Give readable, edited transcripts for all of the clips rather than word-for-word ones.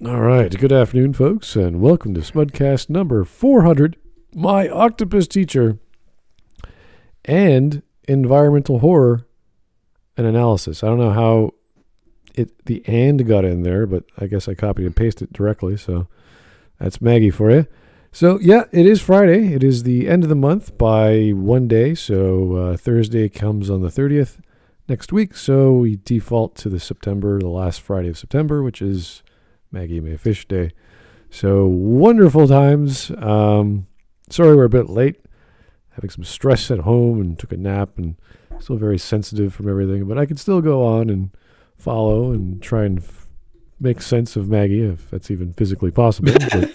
All right. Good afternoon, folks, and welcome to Smudcast number 400, My Octopus Teacher, and Environmental Horror and Analysis. I don't know how the "and" got in there, but I guess I copied and pasted it directly, so that's Maggie for you. So, yeah, it is Friday. It is the end of the month by one day, so Thursday comes on the 30th next week, so we default to the last Friday of September, which is Maggie Mae Fish Day. So wonderful times. Sorry we're a bit late. Having some stress at home and took a nap and still very sensitive from everything. But I can still go on and follow and try and make sense of Maggie if that's even physically possible. But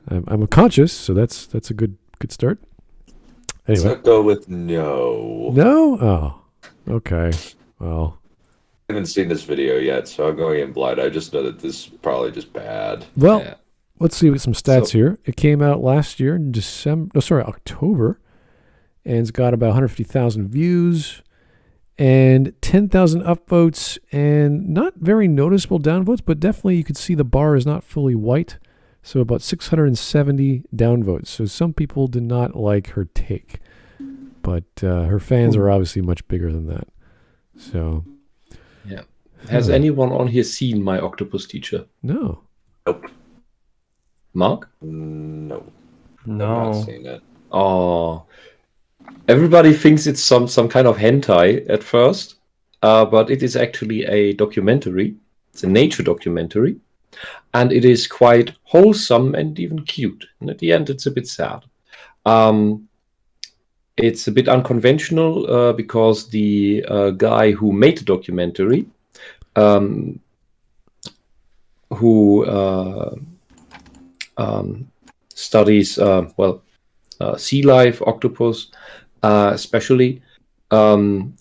I'm conscious, so that's a good start. Anyway. Let's not go with no. No? Oh, okay. Well, I haven't seen this video yet, so I'm going in blind. I just know that this is probably just bad. Well, let's see some stats here. It came out last year in October, and it's got about 150,000 views and 10,000 upvotes and not very noticeable downvotes, but definitely you could see the bar is not fully white. So about 670 downvotes. So some people did not like her take, but her fans are obviously much bigger than that. So, yeah. Has anyone on here seen My Octopus Teacher? No. Nope. Mark? No. No. I've not seen it. Oh. Everybody thinks it's some kind of hentai at first, but it is actually a documentary. It's a nature documentary, and it is quite wholesome and even cute. And at the end, it's a bit sad. It's a bit unconventional because the guy who made the documentary, who studies sea life, octopus, especially,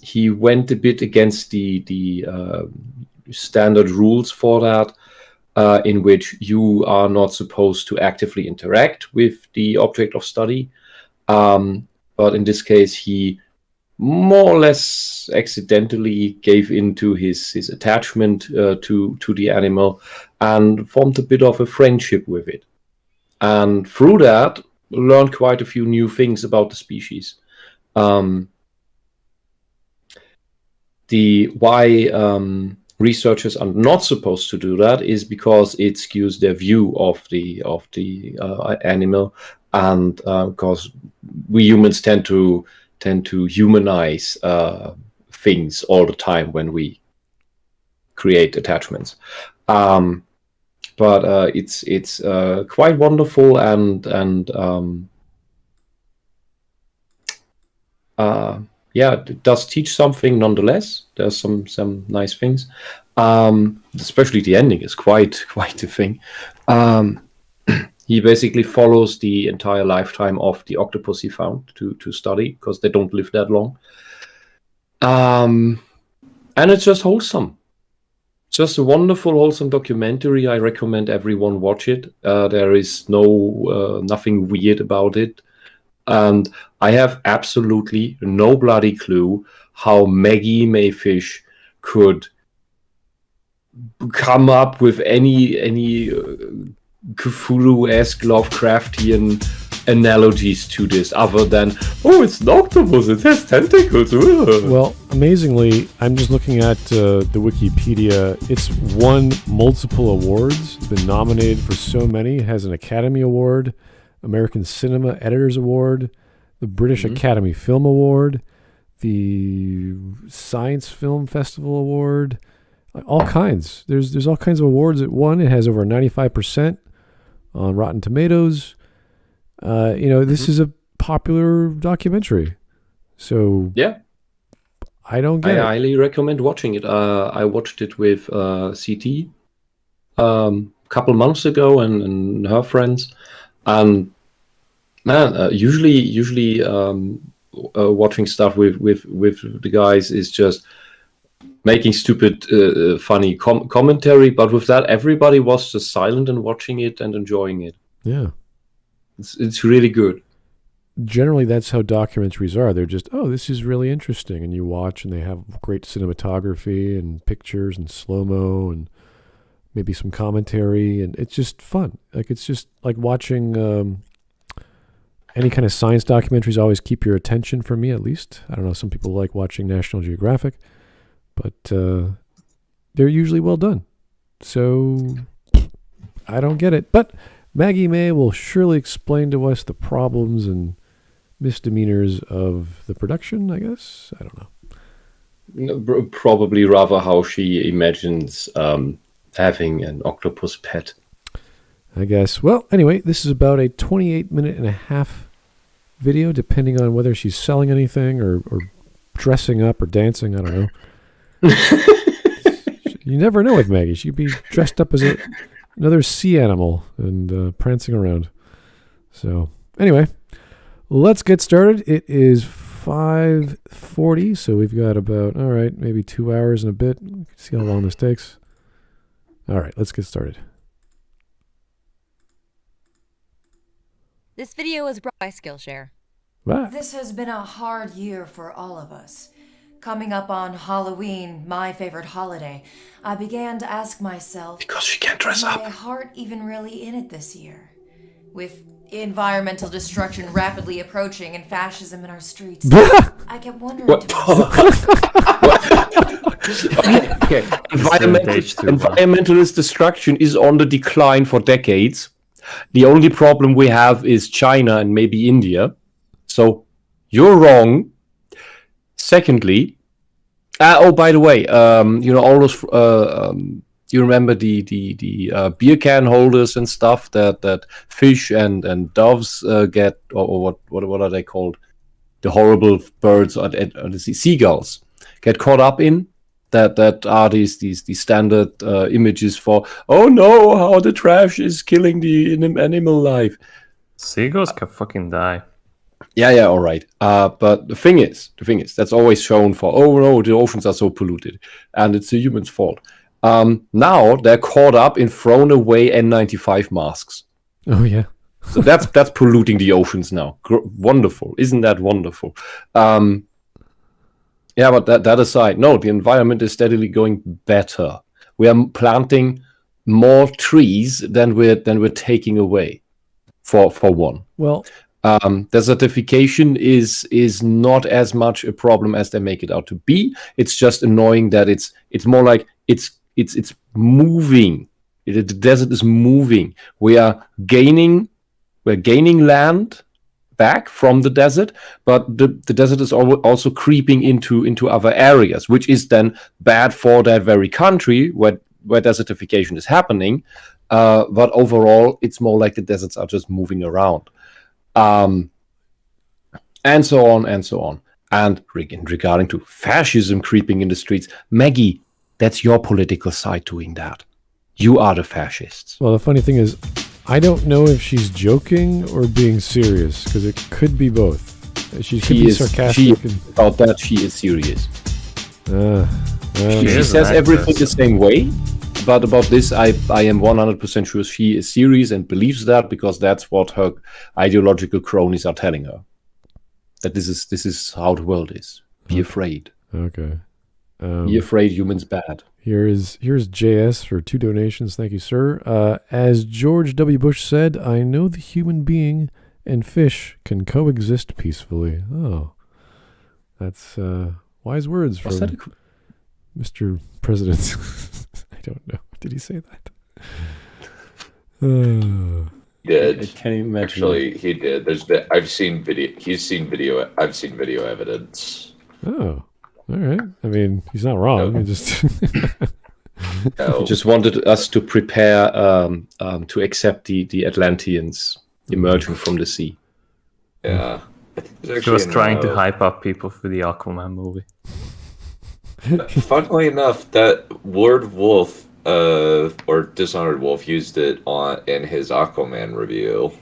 he went a bit against the standard rules for that, in which you are not supposed to actively interact with the object of study. But in this case, he more or less accidentally gave into his attachment to the animal and formed a bit of a friendship with it. And through that, learned quite a few new things about the species. Why researchers are not supposed to do that is because it skews their view of the animal, and because we humans tend to humanize things all the time when we create attachments. But it's quite wonderful and it does teach something nonetheless. There's some nice things. Especially the ending is quite a thing. He basically follows the entire lifetime of the octopus he found to study, because they don't live that long. And it's just wholesome. Just a wonderful, wholesome documentary. I recommend everyone watch it. There is nothing weird about it. And I have absolutely no bloody clue how Maggie Mae Fish could come up with any Cthulhu-esque Lovecraftian analogies to this, other than, oh, it's an octopus, it has tentacles. Well, amazingly, I'm just looking at the Wikipedia. It's won multiple awards. It's been nominated for so many. It has an Academy Award, American Cinema Editors Award, the British Academy Film Award, the Science Film Festival Award, all kinds. There's all kinds of awards it won. It has over 95% on Rotten Tomatoes. This is a popular documentary. So yeah, I don't get it. I highly recommend watching it. I watched it with CT a couple months ago and her friends. And man, usually watching stuff with the guys is just making stupid, funny commentary. But with that, everybody was just silent and watching it and enjoying it. Yeah. It's really good. Generally, that's how documentaries are. They're just, oh, this is really interesting. And you watch and they have great cinematography and pictures and slow-mo. maybe some commentary, and it's just fun. Like it's just like watching any kind of science documentaries always keep your attention, for me at least. I don't know, some people like watching National Geographic, but they're usually well done. So I don't get it. But Maggie Mae will surely explain to us the problems and misdemeanors of the production, I guess. I don't know. No, probably rather how she imagines having an octopus pet. I guess. Well, anyway, this is about a 28-minute-and-a-half video, depending on whether she's selling anything or dressing up or dancing. I don't know. You never know with Maggie. She could be dressed up as another sea animal and prancing around. So, anyway, let's get started. It is 5:40, so we've got about, maybe 2 hours and a bit. We can see how long this takes. All right, let's get started. This video is brought by Skillshare. Wow. This has been a hard year for all of us. Coming up on Halloween, my favorite holiday, I began to ask myself, Because she can't dress is my up. heart even really in it this year? With environmental destruction rapidly approaching and fascism in our streets, I kept wondering What? to myself, Okay. Environmentalist destruction is on the decline for decades. The only problem we have is China and maybe India. So you're wrong. Secondly, by the way, all those you remember the beer can holders and stuff that fish and doves get, or what are they called? The horrible birds or the seagulls get caught up in. That are these standard images for, oh no, how the trash is killing the animal life. Seagulls can fucking die. Yeah, all right. But the thing is, that's always shown for, oh no, the oceans are so polluted, and it's the humans' fault. Now they're caught up in thrown away N95 masks. Oh, yeah. So that's polluting the oceans now. Wonderful, isn't that wonderful? Yeah, but that aside, no, the environment is steadily going better. We are planting more trees than we're taking away. For one. Well, desertification is not as much a problem as they make it out to be. It's just annoying that it's more like it's moving. The desert is moving. We're gaining land back from the desert, but the desert is also creeping into other areas, which is then bad for that very country where desertification is happening. But overall, it's more like the deserts are just moving around. And so on and so on. And regarding to fascism creeping in the streets, Maggie, that's your political side doing that. You are the fascists. Well, the funny thing is, I don't know if she's joking or being serious, because it could be both. She could be sarcastic. About that, she is serious. She says everything the same way, but about this, I am 100% sure she is serious and believes that, because that's what her ideological cronies are telling her. That this is how the world is. Be afraid. Okay. Be afraid, humans bad. Here's JS for 2 donations. Thank you, sir. As George W. Bush said, I know the human being and fish can coexist peacefully. Oh, that's wise words from Mr. President. I don't know. Did he say that? He did. I can't imagine. Actually, he did. I've seen video. He's seen video. I've seen video evidence. Oh. All right. I mean, he's not wrong. No. He just He just wanted us to prepare to accept the Atlanteans emerging from the sea. Yeah. He was trying to hype up people for the Aquaman movie. Funnily enough, that word wolf, or Dishonored Wolf, used it in his Aquaman review.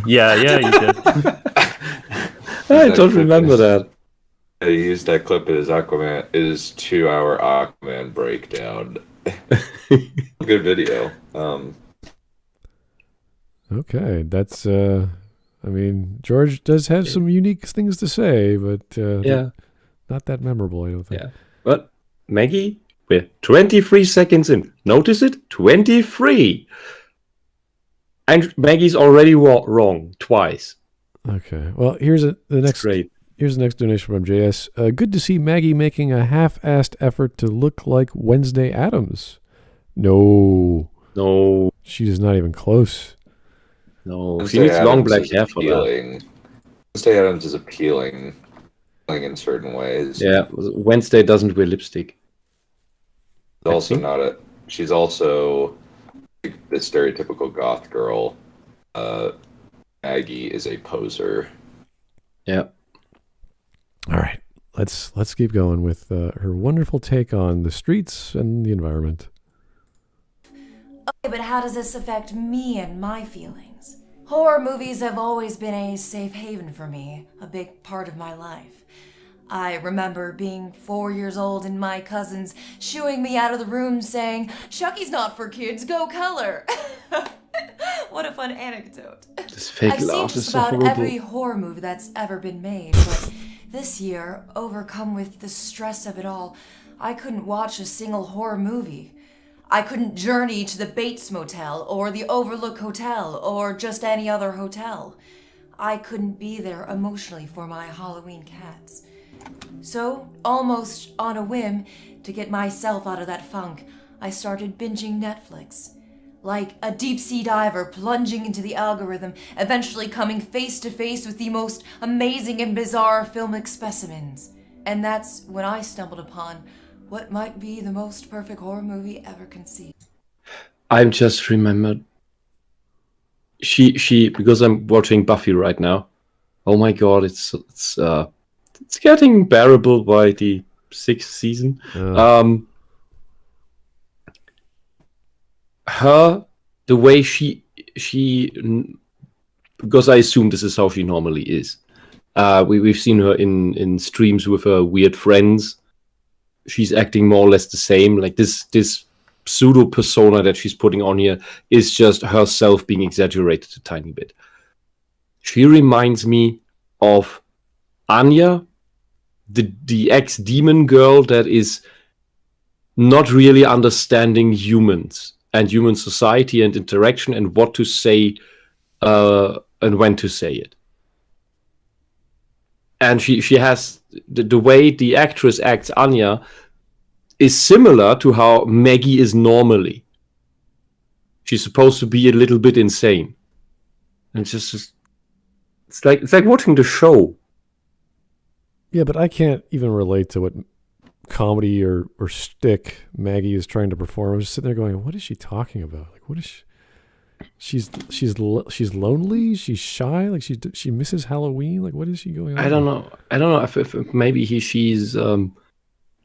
yeah, you did. I don't remember that. He used that clip in his 2-hour Aquaman breakdown. Good video. Okay, that's I mean, George does have some unique things to say, but Yeah. not that memorable, I don't think. Yeah. But Maggie, We're 23 seconds in. Notice it? 23. And Maggie's already wrong twice. Okay. Well, here's the next. Great. Here's the next donation from JS. Good to see Maggie making a half-assed effort to look like Wednesday Addams. No, she's not even close. No, she needs long black hair for that. Wednesday Addams is appealing in certain ways. Yeah, Wednesday doesn't wear lipstick. She's also the stereotypical goth girl. Maggie is a poser. Yeah. All right, let's keep going with her wonderful take on the streets and the environment. Okay, but how does this affect me and my feelings? Horror movies have always been a safe haven for me, a big part of my life. I remember being 4 years old and my cousins shooing me out of the room saying, "Chucky's not for kids, go color." What a fun anecdote. This fake I've seen laugh is just so about horrible. every horror movie that's ever been made, but this year, overcome with the stress of it all, I couldn't watch a single horror movie. I couldn't journey to the Bates Motel or the Overlook Hotel or just any other hotel. I couldn't be there emotionally for my Halloween cats. So, almost on a whim, to get myself out of that funk, I started binging Netflix. Like a deep-sea diver plunging into the algorithm, eventually coming face to face with the most amazing and bizarre filmic specimens. And that's when I stumbled upon what might be the most perfect horror movie ever conceived. I'm just remembered. She because I'm watching Buffy right now. Oh my god, it's getting bearable by the 6th season. The way she because I assume this is how she normally is. We've seen her in streams with her weird friends. She's acting more or less the same. Like this pseudo persona that she's putting on here is just herself being exaggerated a tiny bit. She reminds me of Anya, the ex-demon girl that is not really understanding humans and human society and interaction and what to say and when to say it. And she has the way the actress acts Anya is similar to how Maggie is normally. She's supposed to be a little bit insane. And it's like watching the show. Yeah, but I can't even relate to what comedy or shtick Maggie is trying to perform. I'm just sitting there going, what is she talking about? Like, what is she? She's lonely. She's shy. Like she misses Halloween. Like, what is she going on? I don't know if maybe she's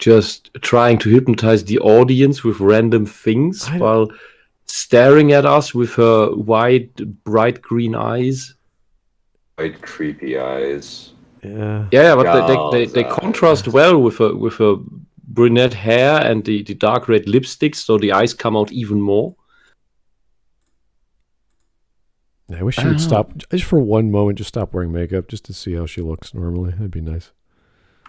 just trying to hypnotize the audience with random things while staring at us with her wide, bright green eyes. White, creepy eyes. Yeah, but they contrast well with her brunette hair and the dark red lipstick, so the eyes come out even more. I wish she would stop just for one moment. Just stop wearing makeup, just to see how she looks normally. That'd be nice.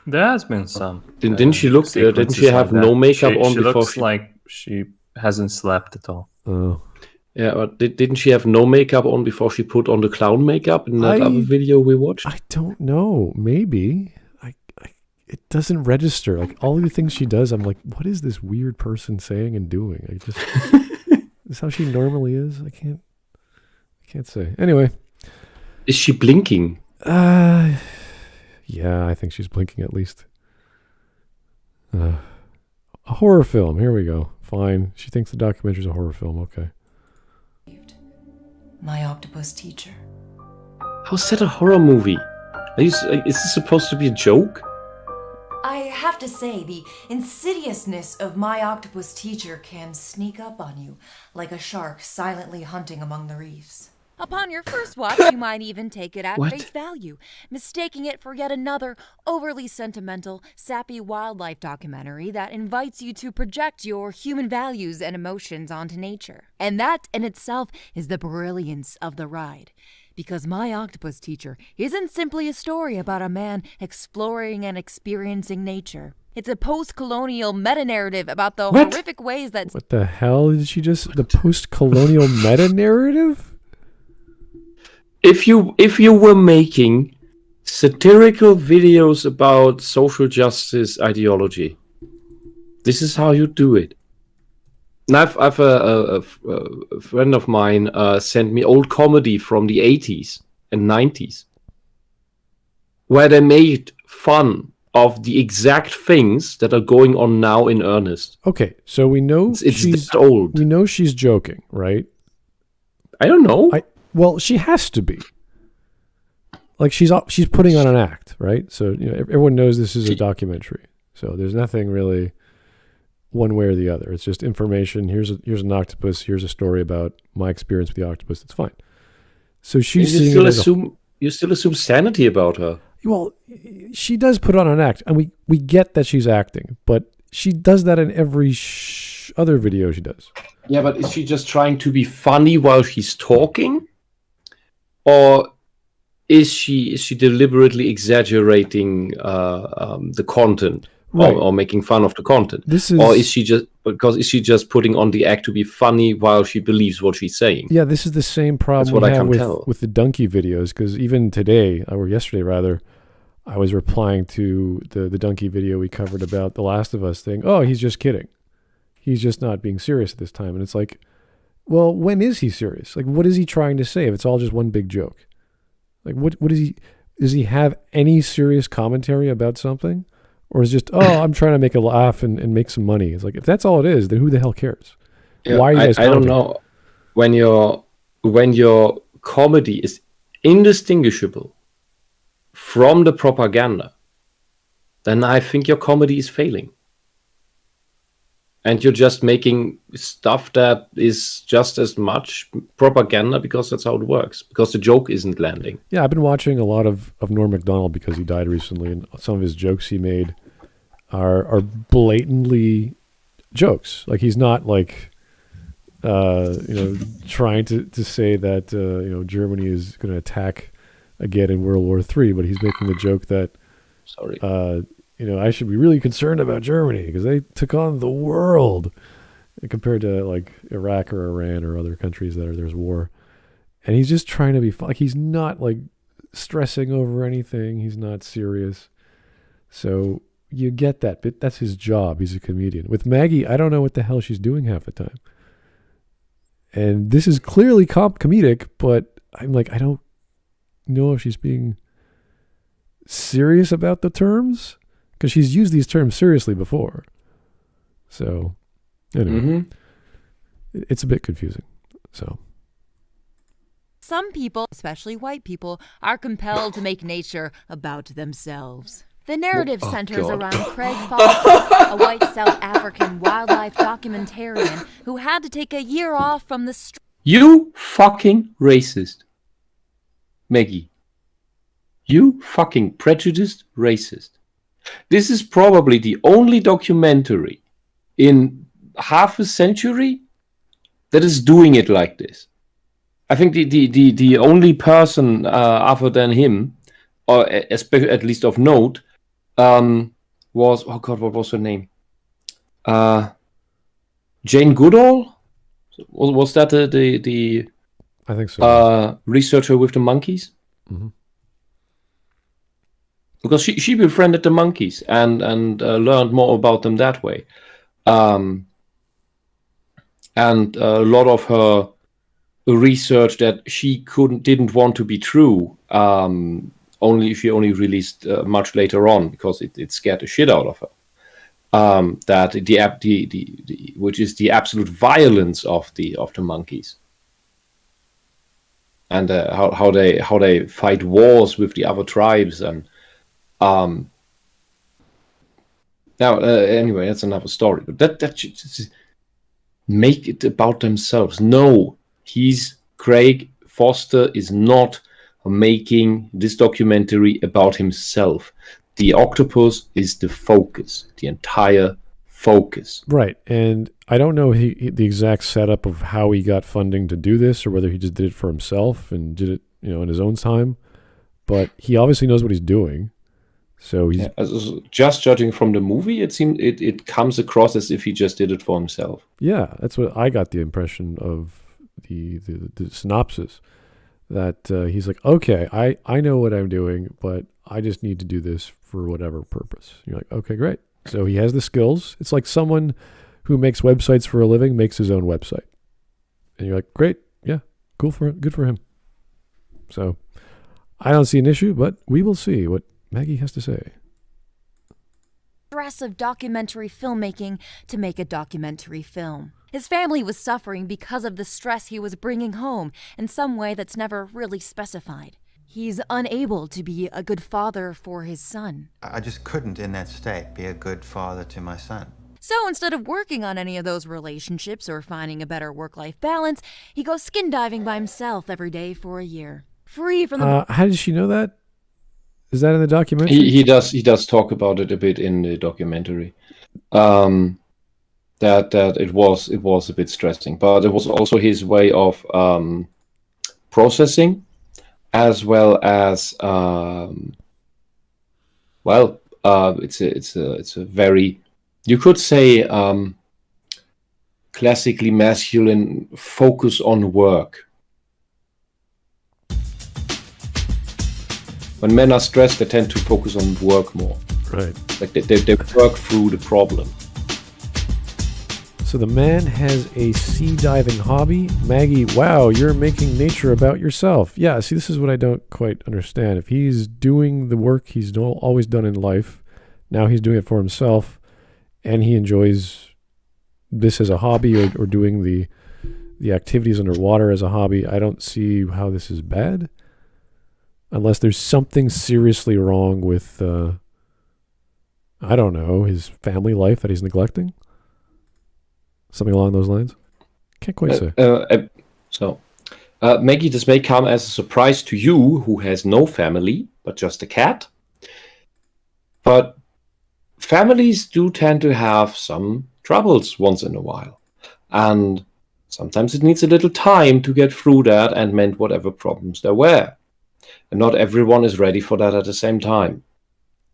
There has been some. Didn't she look? Didn't she have no makeup on she before? Looks like she hasn't slept at all. Oh. Yeah, but didn't she have no makeup on before she put on the clown makeup in that other video we watched? I don't know. Maybe. It doesn't register. Like, all the things she does, I'm like, what is this weird person saying and doing? I just this is how she normally is. I can't say. Anyway. Is she blinking? Yeah, I think she's blinking at least. A horror film. Here we go. Fine. She thinks the documentary's a horror film. Okay. My octopus teacher. How's that a horror movie? Is this supposed to be a joke? I have to say, the insidiousness of My Octopus Teacher can sneak up on you like a shark silently hunting among the reefs. Upon your first watch, you might even take it at What? face value, mistaking it for yet another overly sentimental, sappy wildlife documentary that invites you to project your human values and emotions onto nature. And that in itself is the brilliance of the ride. Because My Octopus Teacher isn't simply a story about a man exploring and experiencing nature. It's a post-colonial meta-narrative about the horrific ways that... What the hell did she just... The post-colonial meta-narrative? If you were making satirical videos about social justice ideology, this is how you do it. And I've a friend of mine sent me old comedy from the 80s and 90s where they made fun of the exact things that are going on now in earnest. Okay, so we know it's that old. We know she's joking, right? I don't know. Well, she has to be. Like she's putting on an act, right? So everyone knows this is a documentary. So there's nothing really one way or the other. It's just information. Here's an octopus. Here's a story about my experience with the octopus. That's fine. So she's you still assume sanity about her. Well, she does put on an act, and we get that she's acting, but she does that in every other video she does. Yeah, but is she just trying to be funny while she's talking, or is she deliberately exaggerating the content, right, or making fun of the content? Or is she just putting on the act to be funny while she believes what she's saying? Yeah, this is the same problem we have with the donkey videos, because even today, or yesterday rather, I was replying to the donkey video we covered about The Last of Us thing. Oh, he's just kidding. He's just not being serious at this time. And it's like, well, when is he serious? Like, what is he trying to say if it's all just one big joke? Like, what is he... Does he have any serious commentary about something? Or is it just, I'm trying to make a laugh and make some money? It's like, if that's all it is, then who the hell cares? Yeah, why are you guys I don't know. When your comedy is indistinguishable from the propaganda, then I think your comedy is failing. And you're just making stuff that is just as much propaganda because that's how it works. Because the joke isn't landing. Yeah, I've been watching a lot of Norm Macdonald because he died recently, and some of his jokes he made are blatantly jokes. Like he's not like trying to say that Germany is going to attack again in World War III, but he's making the joke that I should be really concerned about Germany because they took on the world compared to like Iraq or Iran or other countries that there's war. And he's just trying to be like, he's not like stressing over anything. He's not serious. So you get that, but that's his job. He's a comedian. With Maggie, I don't know what the hell she's doing half the time. And this is clearly comedic, but I'm like, I don't know if she's being serious about the terms, because she's used these terms seriously before. So, anyway, it's a bit confusing. So, some people, especially white people, are compelled to make nature about themselves. The narrative centers around Craig Foster, a white South African wildlife documentarian who had to take a year off from the You fucking racist. Maggie. You fucking prejudiced racist. This is probably the only documentary in half a century that is doing it like this. I think the only person other than him, or especially at least of note, was, oh god, what was her name? Jane Goodall? Was that the I think so. Researcher with the monkeys? Mm-hmm. Because she befriended the monkeys and learned more about them that way. And a lot of her research that she didn't want to be true, she only released much later on because it scared the shit out of her. That which is the absolute violence of the monkeys. And how they fight wars with the other tribes and anyway, that's another story. But that should just make it about themselves. No, Craig Foster is not making this documentary about himself. The octopus is the focus, the entire focus. Right, and I don't know the exact setup of how he got funding to do this, or whether he just did it for himself and did it, in his own time. But he obviously knows what he's doing. So he's just judging from the movie, it comes across as if he just did it for himself. Yeah, that's what I got the impression of the synopsis. That he's like, okay, I know what I'm doing, but I just need to do this for whatever purpose. You're like, okay, great. So he has the skills. It's like someone who makes websites for a living makes his own website. And you're like, great, yeah, good for him. So I don't see an issue, but we will see what Maggie has to say. Stress of documentary filmmaking to make a documentary film. His family was suffering because of the stress he was bringing home in some way that's never really specified. He's unable to be a good father for his son. I just couldn't, in that state, be a good father to my son. So instead of working on any of those relationships or finding a better work-life balance, he goes skin diving by himself every day for a year. Free from the... How did she know that? Is that in the documentary? He does talk about it a bit in the documentary. That it was a bit stressing, but it was also his way of processing, as well as it's a very, you could say, classically masculine focus on work. When men are stressed, they tend to focus on work more. Right. Like they work through the problem. So the man has a sea diving hobby. Maggie, wow, you're making nature about yourself. Yeah, see, this is what I don't quite understand. If he's doing the work he's always done in life, now he's doing it for himself, and he enjoys this as a hobby or doing the activities underwater as a hobby, I don't see how this is bad. Unless there's something seriously wrong with, I don't know, his family life that he's neglecting? Something along those lines? Can't quite say. Maggie, this may come as a surprise to you, who has no family, but just a cat. But families do tend to have some troubles once in a while. And sometimes it needs a little time to get through that and mend whatever problems there were. And not everyone is ready for that at the same time.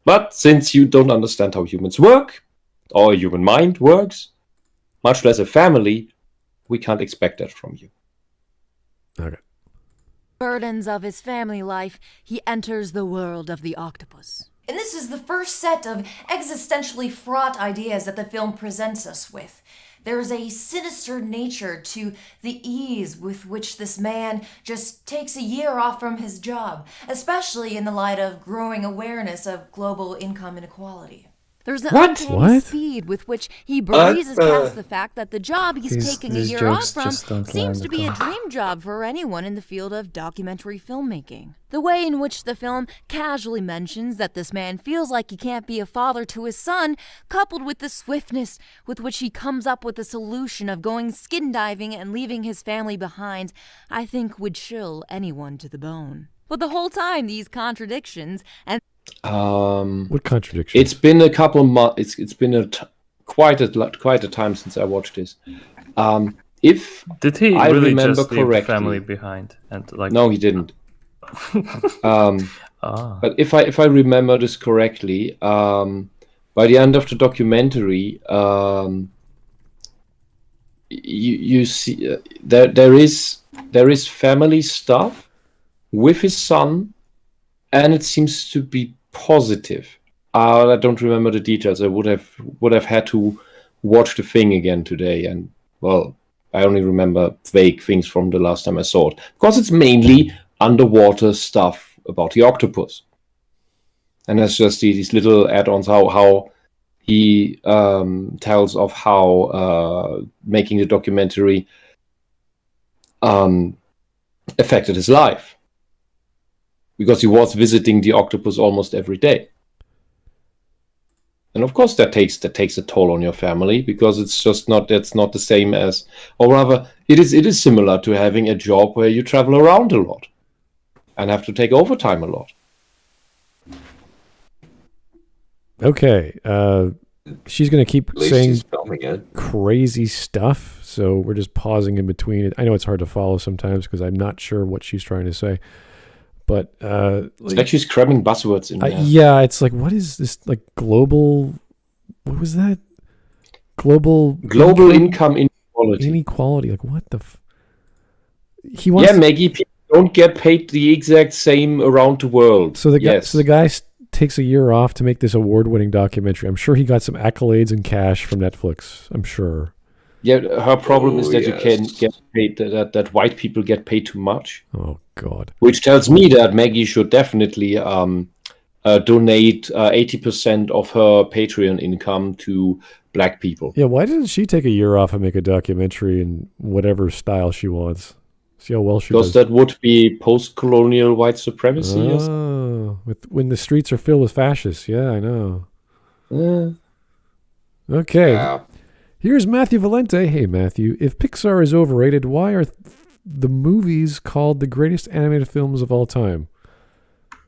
But since you don't understand how humans work, or a human mind works, much less a family, we can't expect that from you. Okay. Burdens of his family life, he enters the world of the octopus. And this is the first set of existentially fraught ideas that the film presents us with. There's a sinister nature to the ease with which this man just takes a year off from his job, especially in the light of growing awareness of global income inequality. There's an uncanny speed with which he breezes past the fact that the job he's taking a year off from seems to be a dream job for anyone in the field of documentary filmmaking. The way in which the film casually mentions that this man feels like he can't be a father to his son, coupled with the swiftness with which he comes up with the solution of going skin diving and leaving his family behind, I think would chill anyone to the bone. But the whole time, these contradictions and what contradiction? It's been a couple months. It's been quite a time since I watched this. If did he I really remember just leave correctly, the family behind and like? No, he didn't. But if I remember this correctly, by the end of the documentary, you see there is family stuff with his son. And it seems to be positive. I don't remember the details. I would have had to watch the thing again today. And, well, I only remember vague things from the last time I saw it. Because it's mainly underwater stuff about the octopus. And that's just these little add-ons, how he tells of how making the documentary affected his life. Because he was visiting the octopus almost every day. And of course that takes a toll on your family, because that's not the same as, or rather it is similar to having a job where you travel around a lot and have to take overtime a lot. Okay. She's going to keep saying crazy stuff, so we're just pausing in between. I know it's hard to follow sometimes because I'm not sure what she's trying to say. But It's like she's cramming buzzwords in there. yeah, it's like, what is this? Like global? What was that? Global income inequality. Inequality. Like what the? He wants. Yeah, Maggie, people don't get paid the exact same around the world. So the guy takes a year off to make this award-winning documentary. I'm sure he got some accolades and cash from Netflix. I'm sure. Yeah, her problem is that you can get paid, that white people get paid too much. Oh, God. Which tells me that Maggie should definitely donate 80% of her Patreon income to black people. Yeah, why doesn't she take a year off and make a documentary in whatever style she wants? See how well she does. Because that would be post-colonial white supremacy. Oh, when the streets are filled with fascists. Yeah, I know. Okay. Yeah. Here's Matthew Valente. Hey, Matthew. If Pixar is overrated, why are the movies called the greatest animated films of all time?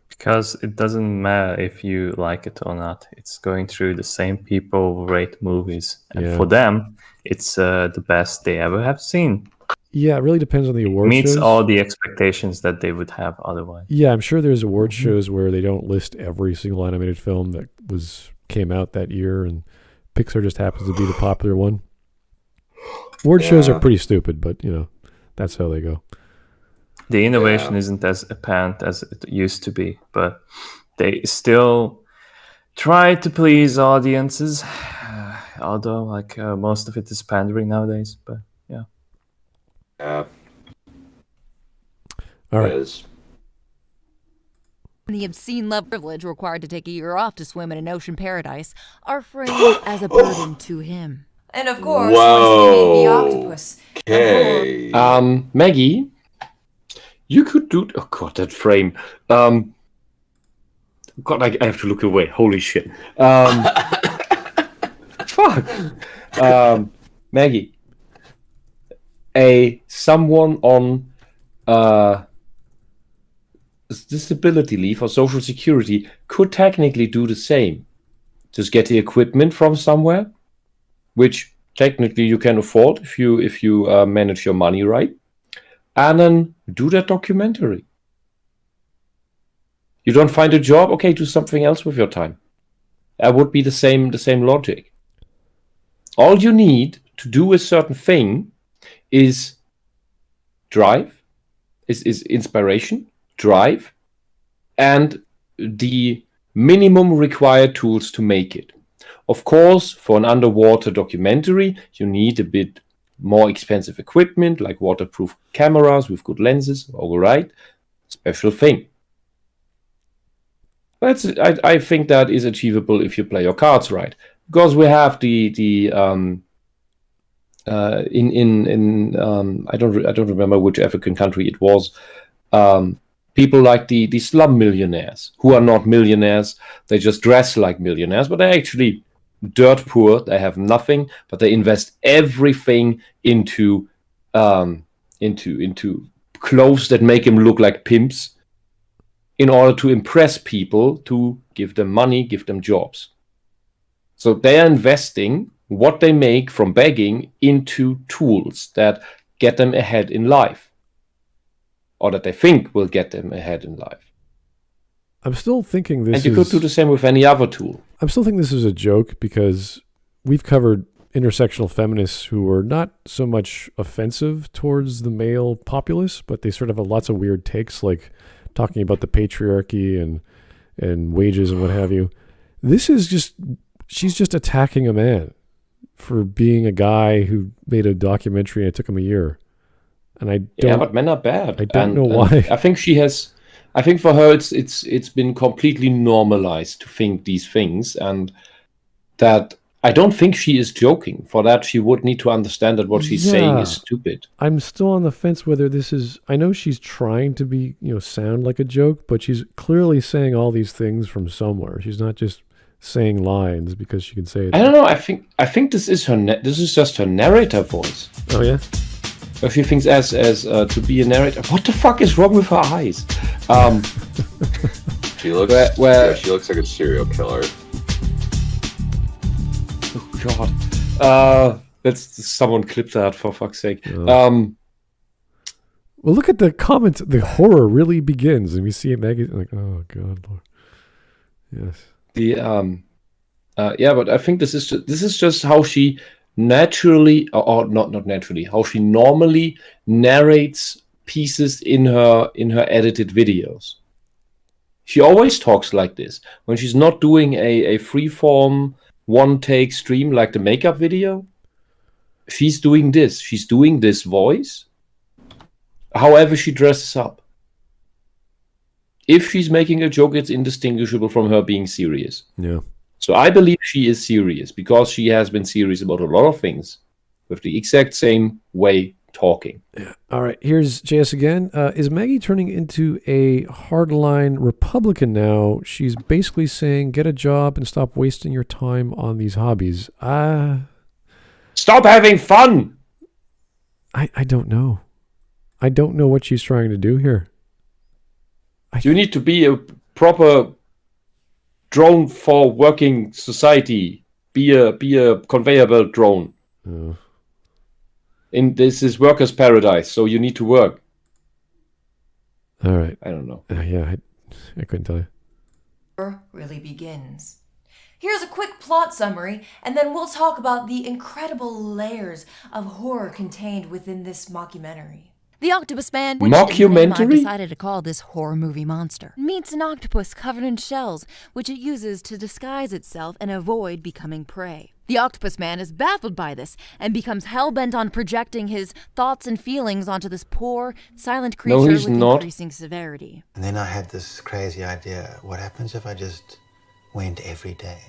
Because it doesn't matter if you like it or not. It's going through the same people who rate movies. And for them, it's the best they ever have seen. Yeah, it really depends on the award shows. It meets all the expectations that they would have otherwise. Yeah, I'm sure there's award shows where they don't list every single animated film that came out that year, and Pixar just happens to be the popular one. Award shows are pretty stupid, but, that's how they go. The innovation isn't as apparent as it used to be, but they still try to please audiences, although most of it is pandering nowadays, but yeah. Yeah. All right. The obscene love privilege required to take a year off to swim in an ocean paradise are framed as a burden to him. And of course, once he made the octopus. Okay. Maggie, you could do... Oh, God, that frame. God, I have to look away. Holy shit. Fuck. Maggie. Someone on disability leave or social security could technically do the same. Just get the equipment from somewhere, which technically you can afford if you manage your money right, and then do that documentary. You don't find a job, okay, do something else with your time. That would be the same logic. All you need to do a certain thing is drive, is inspiration, drive, and the minimum required tools to make it. Of course, for an underwater documentary, you need a bit more expensive equipment, like waterproof cameras with good lenses, all right, special thing. I think that is achievable if you play your cards right, because we have I don't remember which African country it was. People like the slum millionaires, who are not millionaires. They just dress like millionaires, but they're actually dirt poor. They have nothing, but they invest everything into clothes that make them look like pimps, in order to impress people, to give them money, give them jobs. So they are investing what they make from begging into tools that get them ahead in life, or that they think will get them ahead in life. I'm still thinking this and you could do the same with any other tool. I'm still thinking this is a joke, because we've covered intersectional feminists who were not so much offensive towards the male populace, but they sort of have lots of weird takes, like talking about the patriarchy and wages and what have you. This is just, she's just attacking a man for being a guy who made a documentary and it took him a year. And I don't... Yeah, but men are bad. I don't know why. I think for her it's been completely normalized to think these things, and that I don't think she is joking. For that, she would need to understand that what she's saying is stupid. I'm still on the fence whether this is... I know she's trying to be, sound like a joke, but she's clearly saying all these things from somewhere. She's not just saying lines because she can say it. I don't know. I think this is her. This is just her narrator voice. Oh yeah. If she thinks as to be a narrator, what the fuck is wrong with her eyes? She looks. She looks like a serial killer. Oh God. Let's someone clip that for fuck's sake. Well, look at the comments. The horror really begins, and we see Maggie like, oh god, Lord. Yes. But I think this is just how she naturally, or not naturally, how she normally narrates pieces in her edited videos. She always talks like this when she's not doing a freeform one take stream like the makeup video. She's doing this. She's doing this voice. However she dresses up. If she's making a joke, it's indistinguishable from her being serious. Yeah. So I believe she is serious because she has been serious about a lot of things with the exact same way talking. Yeah. All right. Here's JS again. Is Maggie turning into a hardline Republican now? She's basically saying, get a job and stop wasting your time on these hobbies. Stop having fun! I don't know. I don't know what she's trying to do here. You need to be a proper drone for working society. Be a conveyor belt drone. And this is workers' paradise, so you need to work. All right. I don't know. Yeah, I couldn't tell you. Really begins. Here's a quick plot summary, and then we'll talk about the incredible layers of horror contained within this mockumentary. The octopus man, Mockumentary? which is the name I've decided to call this horror movie monster, meets an octopus covered in shells, which it uses to disguise itself and avoid becoming prey. The octopus man is baffled by this and becomes hell-bent on projecting his thoughts and feelings onto this poor, silent creature with increasing severity. And then I had this crazy idea. What happens if I just went every day?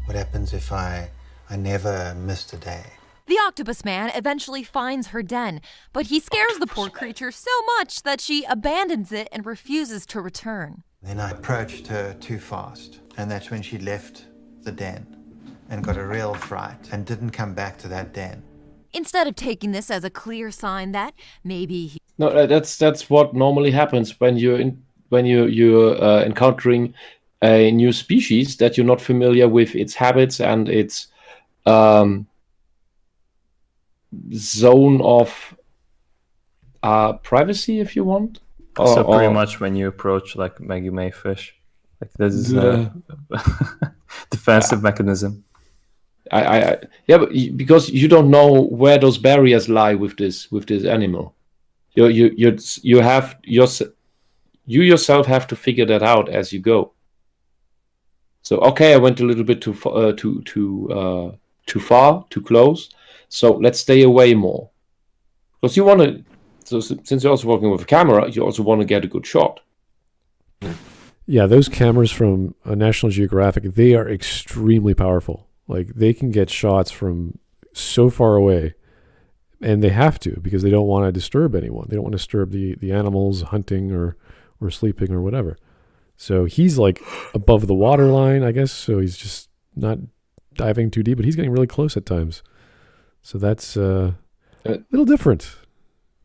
What happens if I never missed a day? The octopus man eventually finds her den, but he scares the poor creature so much that she abandons it and refuses to return. Then I approached her too fast, and that's when she left the den and got a real fright and didn't come back to that den. Instead of taking this as a clear sign that maybe No, that's what normally happens when you're encountering a new species that you're not familiar with its habits and its zone of privacy, if you want. So pretty much when you approach like Maggie Mae Fish, like this is a defensive mecanism. But because you don't know where those barriers lie with this animal. You yourself have to figure that out as you go. So I went a little bit too far, too close. So let's stay away more, because you want to. So since you're also working with a camera, you also want to get a good shot. Yeah, those cameras from National Geographic, they are extremely powerful. Like they can get shots from so far away, and they have to because they don't want to disturb anyone. They don't want to disturb the animals hunting or sleeping or whatever. So he's like above the water line, I guess. So he's just not diving too deep, but he's getting really close at times. So that's a little different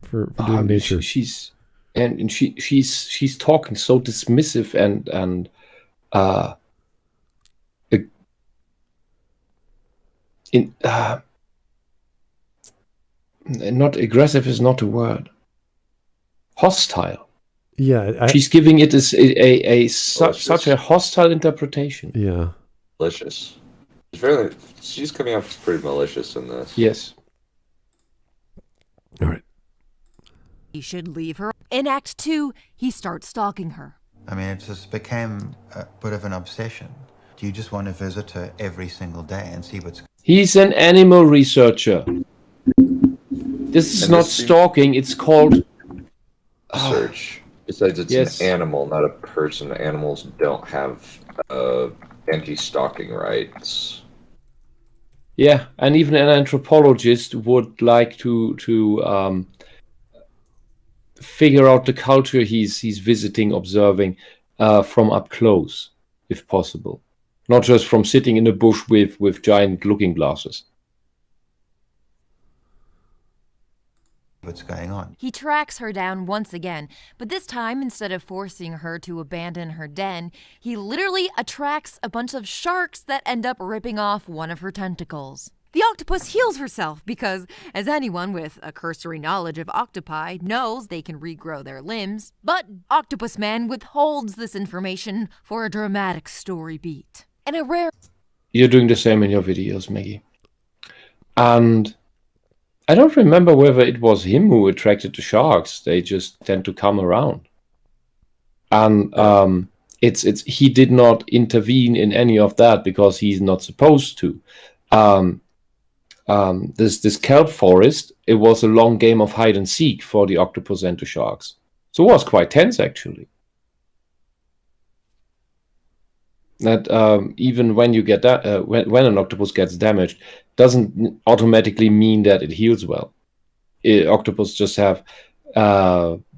for doing nature. She's talking so dismissive and not aggressive is not a word. Hostile. Yeah, she's giving it such a hostile interpretation. Yeah, malicious. She's coming off as pretty malicious in this. Yes. All right. he should leave her. In Act 2, he starts stalking her. I mean, it just became a bit of an obsession. Do you just want to visit her every single day and see what's... He's an animal researcher. This is not stalking, it's called... Search. Besides, it's an animal, not a person. Animals don't have anti-stalking rights. Yeah, and even an anthropologist would like to figure out the culture he's visiting, observing from up close, if possible. Not just from sitting in a bush with giant looking glasses. What's going on? He tracks her down once again, but this time, instead of forcing her to abandon her den, he literally attracts a bunch of sharks that end up ripping off one of her tentacles. The octopus heals herself because, as anyone with a cursory knowledge of octopi knows, they can regrow their limbs. But Octopus Man withholds this information for a dramatic story beat. And a rare... You're doing the same in your videos, Maggie. And I don't remember whether it was him who attracted the sharks. They just tend to come around. And it's he did not intervene in any of that because he's not supposed to. This kelp forest, it was a long game of hide and seek for the octopus and the sharks. So it was quite tense, actually. That even when you get that, when an octopus gets damaged, doesn't automatically mean that it heals well. Octopus just have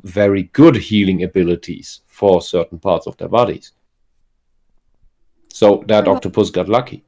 very good healing abilities for certain parts of their bodies. So that octopus got lucky.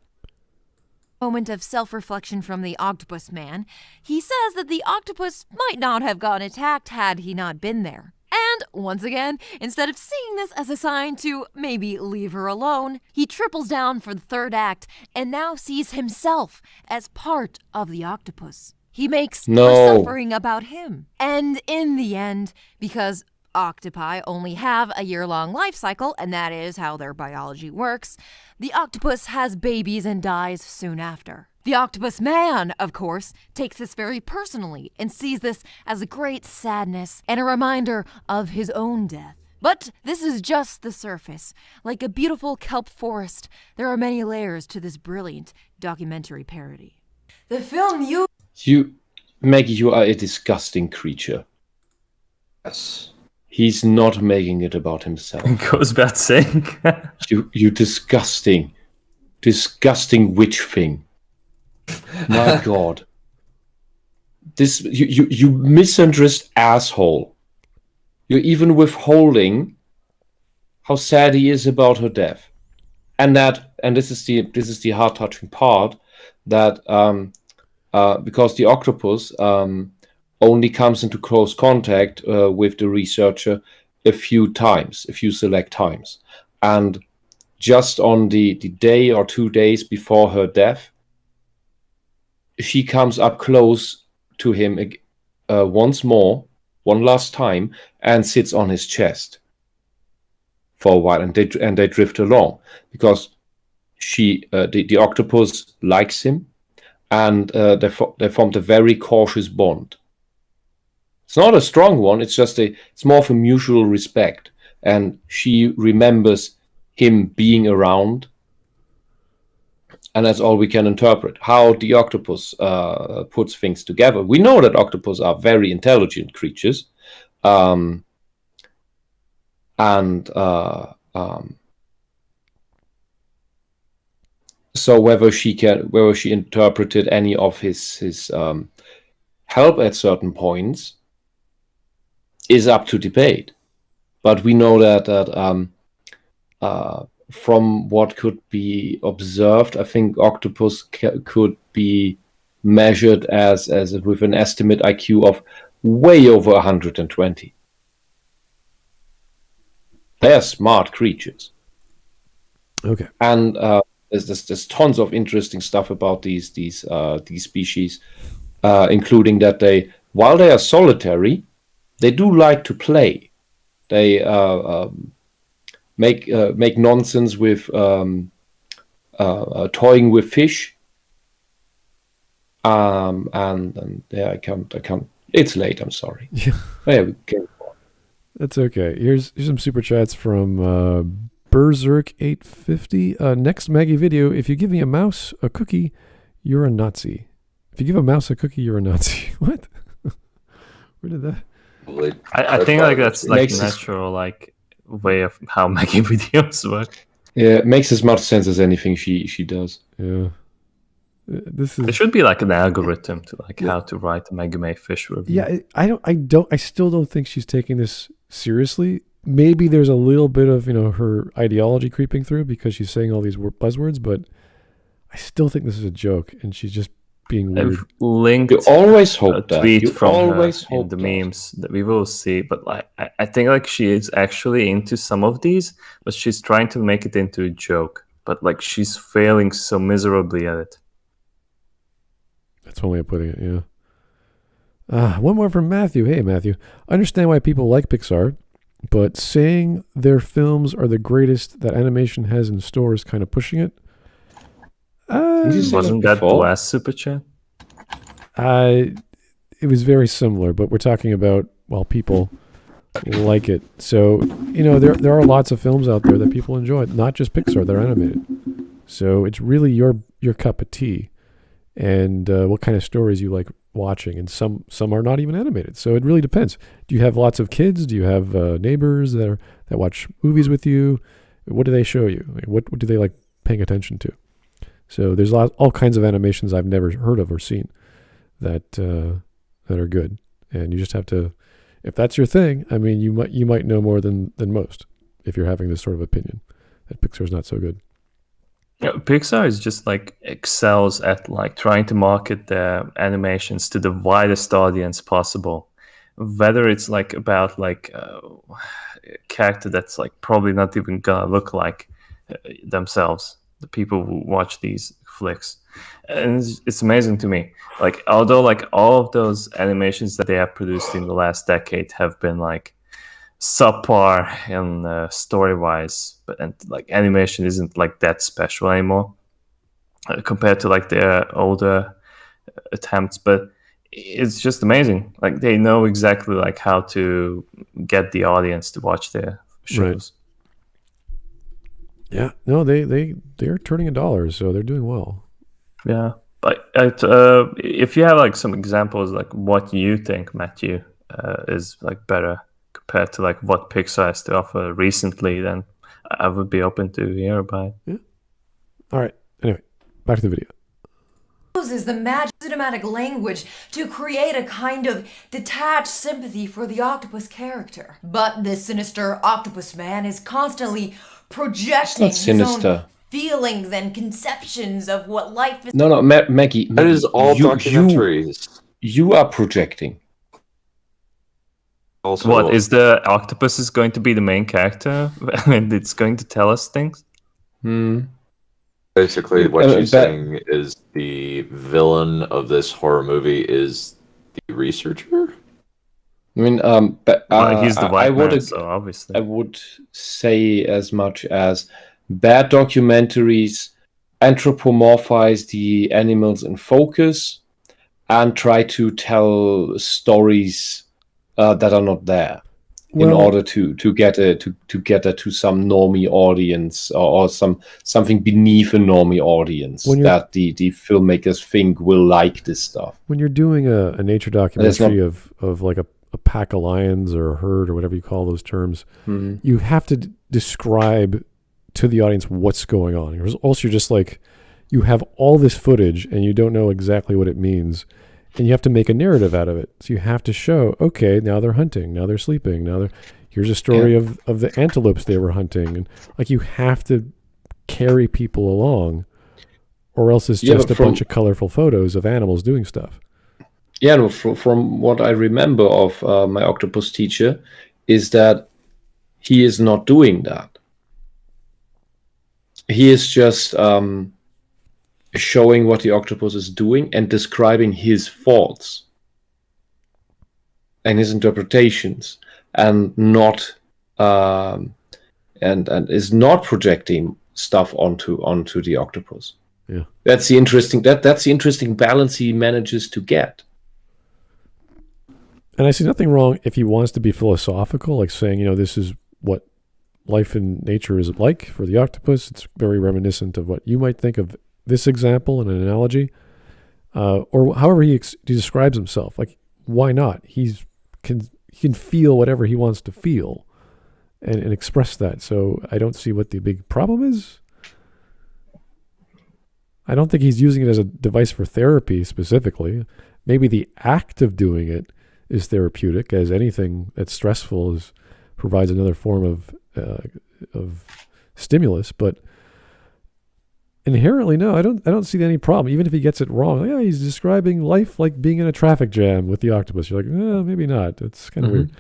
Moment of self-reflection from the Octopus Man. He says that the octopus might not have gotten attacked had he not been there. And, once again, instead of seeing this as a sign to maybe leave her alone, he triples down for the third act and now sees himself as part of the octopus. He makes her suffering about him. And in the end, because octopi only have a year-long life cycle, and that is how their biology works, the octopus has babies and dies soon after. The Octopus Man, of course, takes this very personally and sees this as a great sadness and a reminder of his own death. But this is just the surface. Like a beautiful kelp forest, there are many layers to this brilliant documentary parody. The film Maggie, you are a disgusting creature. Yes. He's not making it about himself. Goes without saying. you disgusting witch thing. My God. This you misinterest asshole. You're even withholding how sad he is about her death. And this is the heart touching part, that because the octopus only comes into close contact with the researcher a few select times. And just on the day or 2 days before her death, she comes up close to him once more, one last time, and sits on his chest for a while, and they drift along because the octopus likes him, and they formed a very cautious bond. It's not a strong one. It's more of a mutual respect, and she remembers him being around. And that's all we can interpret. How the octopus puts things together. We know that octopus are very intelligent creatures. So whether she interpreted any of his help at certain points is up to debate. But we know that from what could be observed, I think octopus could be measured as with an estimate IQ of way over 120. They're smart creatures. Okay. And there's tons of interesting stuff about these species, including that while they are solitary, they do like to play. They make nonsense with toying with fish. And yeah, I can't. It's late. I'm sorry. Yeah. Yeah, we can. That's okay. Here's some super chats from Bearserker850. Next Maggie video: if you give me a mouse a cookie, you're a Nazi. If you give a mouse a cookie, you're a Nazi. What? Where did that? I think like that's like natural way of how Maggie videos work. Yeah, it makes as much sense as anything she does. Yeah. There should be like an algorithm to how to write a Maggie Mae Fish review. Yeah, I still don't think she's taking this seriously. Maybe there's a little bit of, her ideology creeping through because she's saying all these buzzwords, but I still think this is a joke and she's just being weird. I've linked you always hope a tweet you from always her in hope the that. memes that we will see, but I think she is actually into some of these, but she's trying to make it into a joke, but she's failing so miserably at it. That's one way of putting it, yeah. One more from Matthew. Hey, Matthew. I understand why people like Pixar, but saying their films are the greatest that animation has in store is kind of pushing it. Wasn't that the last super chat? It was very similar, but we're talking about, well, people like it. So, there are lots of films out there that people enjoy, not just Pixar, they're animated. So it's really your cup of tea and what kind of stories you like watching. And some are not even animated. So it really depends. Do you have lots of kids? Do you have neighbors that watch movies with you? What do they show you? What do they like paying attention to? So there's all kinds of animations I've never heard of or seen that are good. And you just have to, if that's your thing, I mean, you might know more than most if you're having this sort of opinion that Pixar's not so good. Yeah, Pixar is just like excels at like trying to market their animations to the widest audience possible. Whether it's like about like a character that's like probably not even gonna look like themselves, the people who watch these flicks. And it's amazing to me. Like, although like all of those animations that they have produced in the last decade have been like subpar in story-wise, and like animation isn't like that special anymore compared to like their older attempts. But it's just amazing. Like they know exactly like how to get the audience to watch their shows. Right. Yeah, no, they are turning in dollars, so they're doing well. Yeah, but if you have like some examples, like what you think, Matthew, is like better compared to like what Pixar has to offer recently, then I would be open to hear about it. Yeah. All right. Anyway, back to the video. Uses the magic cinematic language to create a kind of detached sympathy for the octopus character. But this sinister octopus man is constantly projecting his own feelings and conceptions of what life is. No, Maggie. That is all documentaries. You are projecting. Also, What is the octopus is going to be the main character and it's going to tell us things? basically what she's saying is the villain of this horror movie is the researcher? I mean, he's the white man, so obviously. I would say as much as bad documentaries anthropomorphize the animals in focus and try to tell stories that are not there in order to get it to some normie audience or something beneath a normie audience that the filmmakers think will like this stuff. When you're doing a nature documentary of like a pack of lions or a herd or whatever you call those terms, you have to describe to the audience what's going on. Or else you're just like, you have all this footage and you don't know exactly what it means, and you have to make a narrative out of it. So you have to show, okay, now they're hunting, now they're sleeping, here's a story of the antelopes they were hunting, and like you have to carry people along, or else it's just a bunch of colorful photos of animals doing stuff. Yeah, no, from what I remember of my octopus teacher, is that he is not doing that. He is just showing what the octopus is doing and describing his thoughts and his interpretations, and not and is not projecting stuff onto the octopus. Yeah, that's the interesting balance he manages to get. And I see nothing wrong if he wants to be philosophical, like saying, this is what life in nature is like for the octopus. It's very reminiscent of what you might think of this example and an analogy, or however he describes himself. Like, why not? He can feel whatever he wants to feel and express that. So I don't see what the big problem is. I don't think he's using it as a device for therapy specifically. Maybe the act of doing it is therapeutic, as anything that's stressful provides another form of stimulus. But inherently, no, I don't see any problem. Even if he gets it wrong, like, he's describing life like being in a traffic jam with the octopus. You're like, maybe not. It's kind of weird.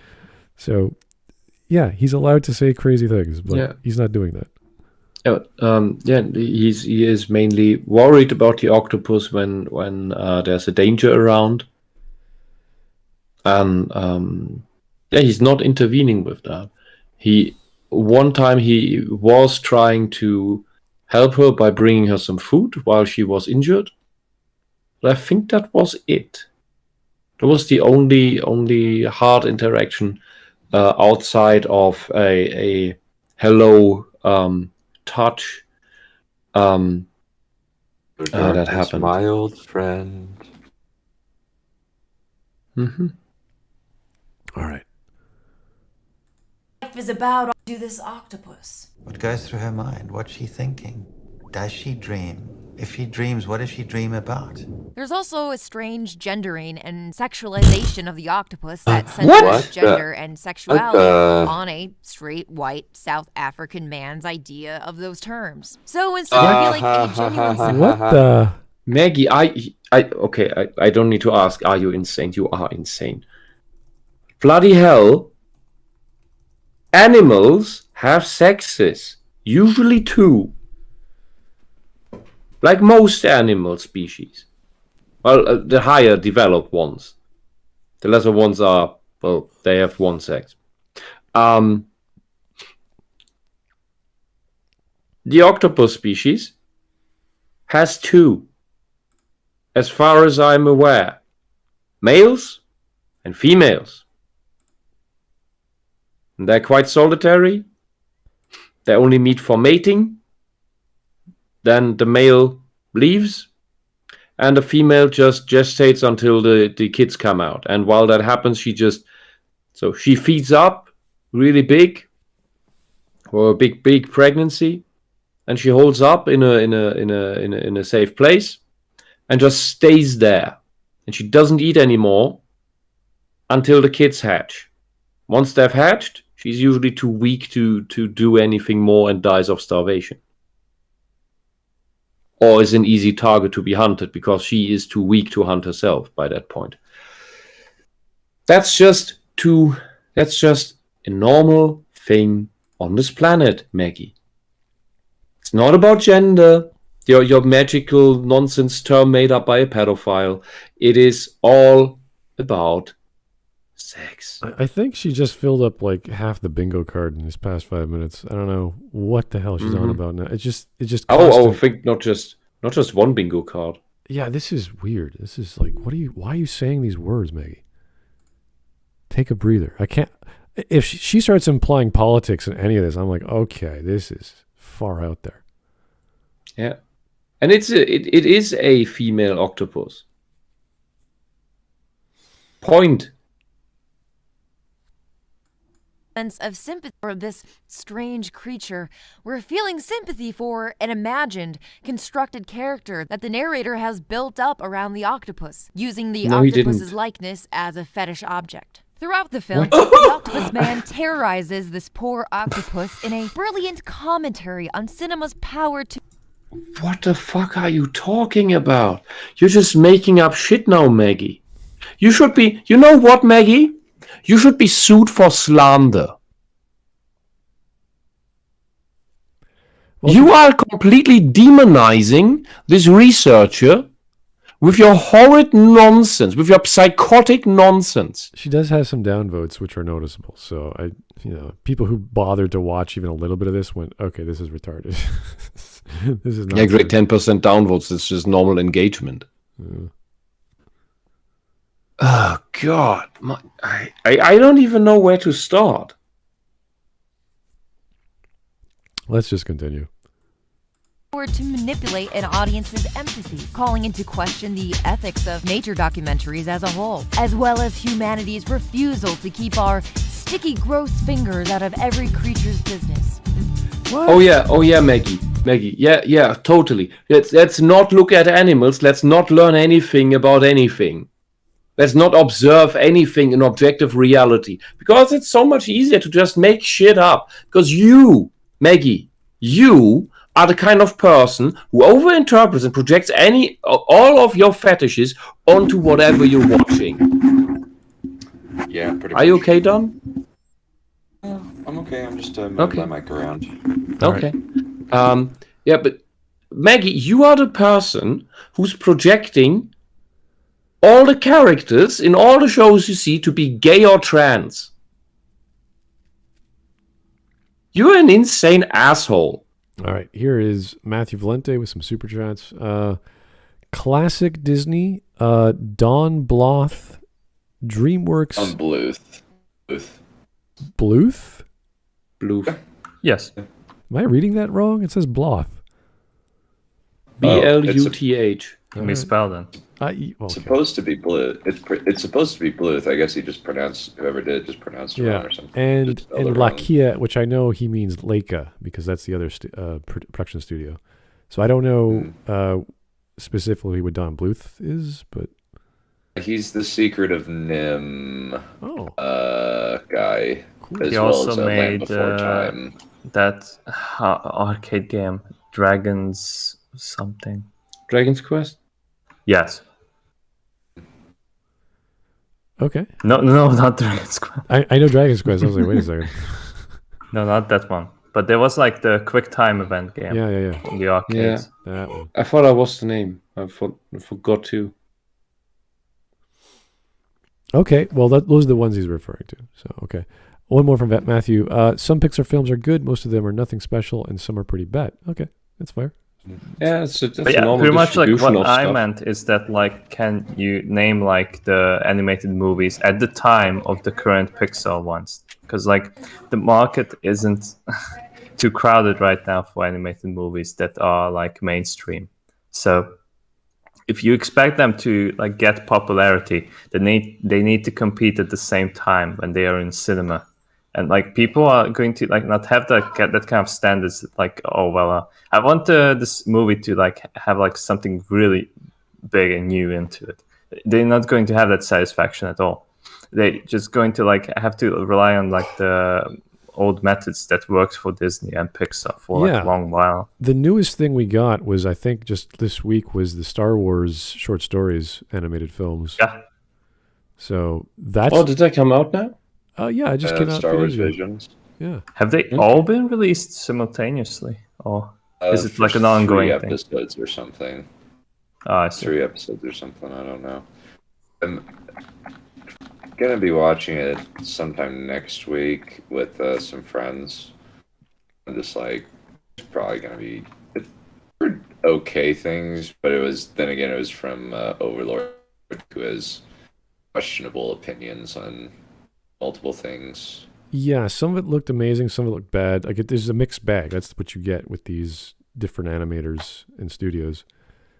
So, yeah, he's allowed to say crazy things, but he's not doing that. He is mainly worried about the octopus when there's a danger around, and he's not intervening with that. One time he was trying to help her by bringing her some food while she was injured, but I think that was it. That was the only hard interaction outside of a hello touch that happened. My old friend. Mm-hmm. All right. Life is about to this octopus. What goes through her mind? What's she thinking? Does she dream? If she dreams, what does she dream about? There's also a strange gendering and sexualization of the octopus that What? centers gender and sexuality on a straight, white, South African man's idea of those terms. So instead of feeling a genuine... What the? Maggie, I don't need to ask, are you insane? You are insane. Bloody hell. Animals have sexes. Usually 2. Like most animal species. Well, the higher developed ones. The lesser ones are, well, they have 1 sex. The octopus species has 2. As far as I'm aware. Males and females. And they're quite solitary. They only meet for mating. Then the male leaves, and the female just gestates until the kids come out. And while that happens, she feeds up really big, or a big pregnancy, and she holds up in a safe place, and just stays there. And she doesn't eat anymore until the kids hatch. Once they've hatched, she's usually too weak to do anything more and dies of starvation. Or is an easy target to be hunted because she is too weak to hunt herself by that point. That's just a normal thing on this planet, Maggie. It's not about gender, your magical nonsense term made up by a pedophile. It is all about sex. I think she just filled up like half the bingo card in these past 5 minutes. I don't know what the hell she's on about now. It's just I think not just 1 bingo card. Yeah, this is weird. This is like, why are you saying these words, Maggie? Take a breather. I can't. If she starts implying politics in any of this, I'm like, okay, this is far out there. Yeah, and it is a female octopus. Point. Sense of sympathy for this strange creature. We're feeling sympathy for an imagined, constructed character that the narrator has built up around the octopus, using the octopus's likeness as a fetish object. Throughout the film, the octopus man terrorizes this poor octopus in a brilliant commentary on cinema's power to... What the fuck are you talking about? You're just making up shit now, Maggie. You should be... You know what, Maggie? You should be sued for slander. Well, you are completely demonizing this researcher with your horrid nonsense, with your psychotic nonsense. She does have some downvotes, which are noticeable. So people who bothered to watch even a little bit of this went, okay, this is retarded. This is not. Yeah, great. 10% downvotes. It's just normal engagement. Yeah. Oh God, I don't even know where to start. Let's just continue. Or to manipulate an audience's empathy, calling into question the ethics of nature documentaries as a whole, as well as humanity's refusal to keep our sticky, gross fingers out of every creature's business. What? Oh yeah, Maggie, yeah, totally. Let's not look at animals. Let's not learn anything about anything. Let's not observe anything in objective reality, because it's so much easier to just make shit up. Because you, Maggie, you are the kind of person who overinterprets and projects all of your fetishes onto whatever you're watching. Yeah, pretty much. Are you okay, Dunn? Yeah, I'm okay. I'm just moving my mic around. Okay. Yeah, but Maggie, you are the person who's projecting all the characters in all the shows you see to be gay or trans. You're an insane asshole. All right, here is Matthew Valente with some super chats. Classic Disney, Don Bluth, DreamWorks. On Bluth. Bluth? Bluth. Yes. Am I reading that wrong? It says Bloth. Bluth. Let me spell then. It's supposed to be Bluth. It's supposed to be Bluth. I guess he just pronounced, whoever did just pronounced it wrong or something. And Just spelled it wrong. Lakia, which I know he means Leica because that's the other production studio. So I don't know specifically what Don Bluth is, but He's the Secret of Nim guy. Cool. As He well also as Land made Before Time. that arcade game, Dragons something. Dragon's Quest? Yes. okay. No, not Dragon's Quest. I know Dragon's Quest. I was like, wait a second. No, not that one. But there was like the quick time event game. Yeah. In the arcades. That one. I thought that was the name. I forgot to. Okay, well, those are the ones he's referring to. So, okay. One more from Matthew. Some Pixar films are good. Most of them are nothing special, and some are pretty bad. Okay, that's fair. Yeah, that's But a yeah, normal pretty much like distribution what of I stuff. meant is that like, can you name like the animated movies at the time of the current Pixar ones? Because like the market isn't too crowded right now for animated movies that are like mainstream. So if you expect them to like get popularity, they need to compete at the same time when they are in cinema. And like people are going to like not have that kind of standards. Like, oh well, I want this movie to like have like something really big and new into it. They're not going to have that satisfaction at all. They're just going to like have to rely on like the old methods that worked for Disney and Pixar for like a long while. The newest thing we got was, I think, just this week was the Star Wars short stories animated films. Yeah. So that's. Oh, did that come out now? Yeah, I just came out. Star Wars ago. Visions. Yeah. Have they all been released simultaneously, or is it like an ongoing 3 thing? episodes or something. Oh, I see. 3 episodes or something. I don't know. I'm gonna be watching it sometime next week with some friends. I'm just like, it's probably gonna be okay things, but it was from Overlord, who has questionable opinions on multiple things. Yeah, some of it looked amazing, some of it looked bad. Like there's a mixed bag. That's what you get with these different animators and studios.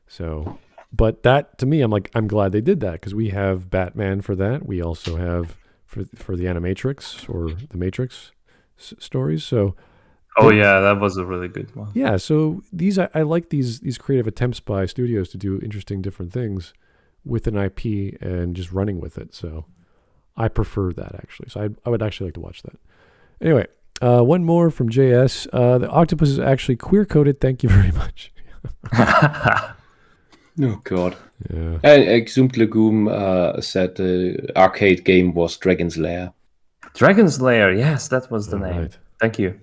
So, but that to me, I'm glad they did that because we have Batman for that. We also have for the Animatrix or the Matrix stories. So, oh yeah, that was a really good one. Yeah, so I like these creative attempts by studios to do interesting different things with an IP and just running with it. So I prefer that actually. So I would actually like to watch that. Anyway, one more from JS. The octopus is actually queer coded. Thank you very much. Oh god. Yeah. And Exhumed Legume said the arcade game was Dragon's Lair. Dragon's Lair, yes, that was the All name. right. Thank you.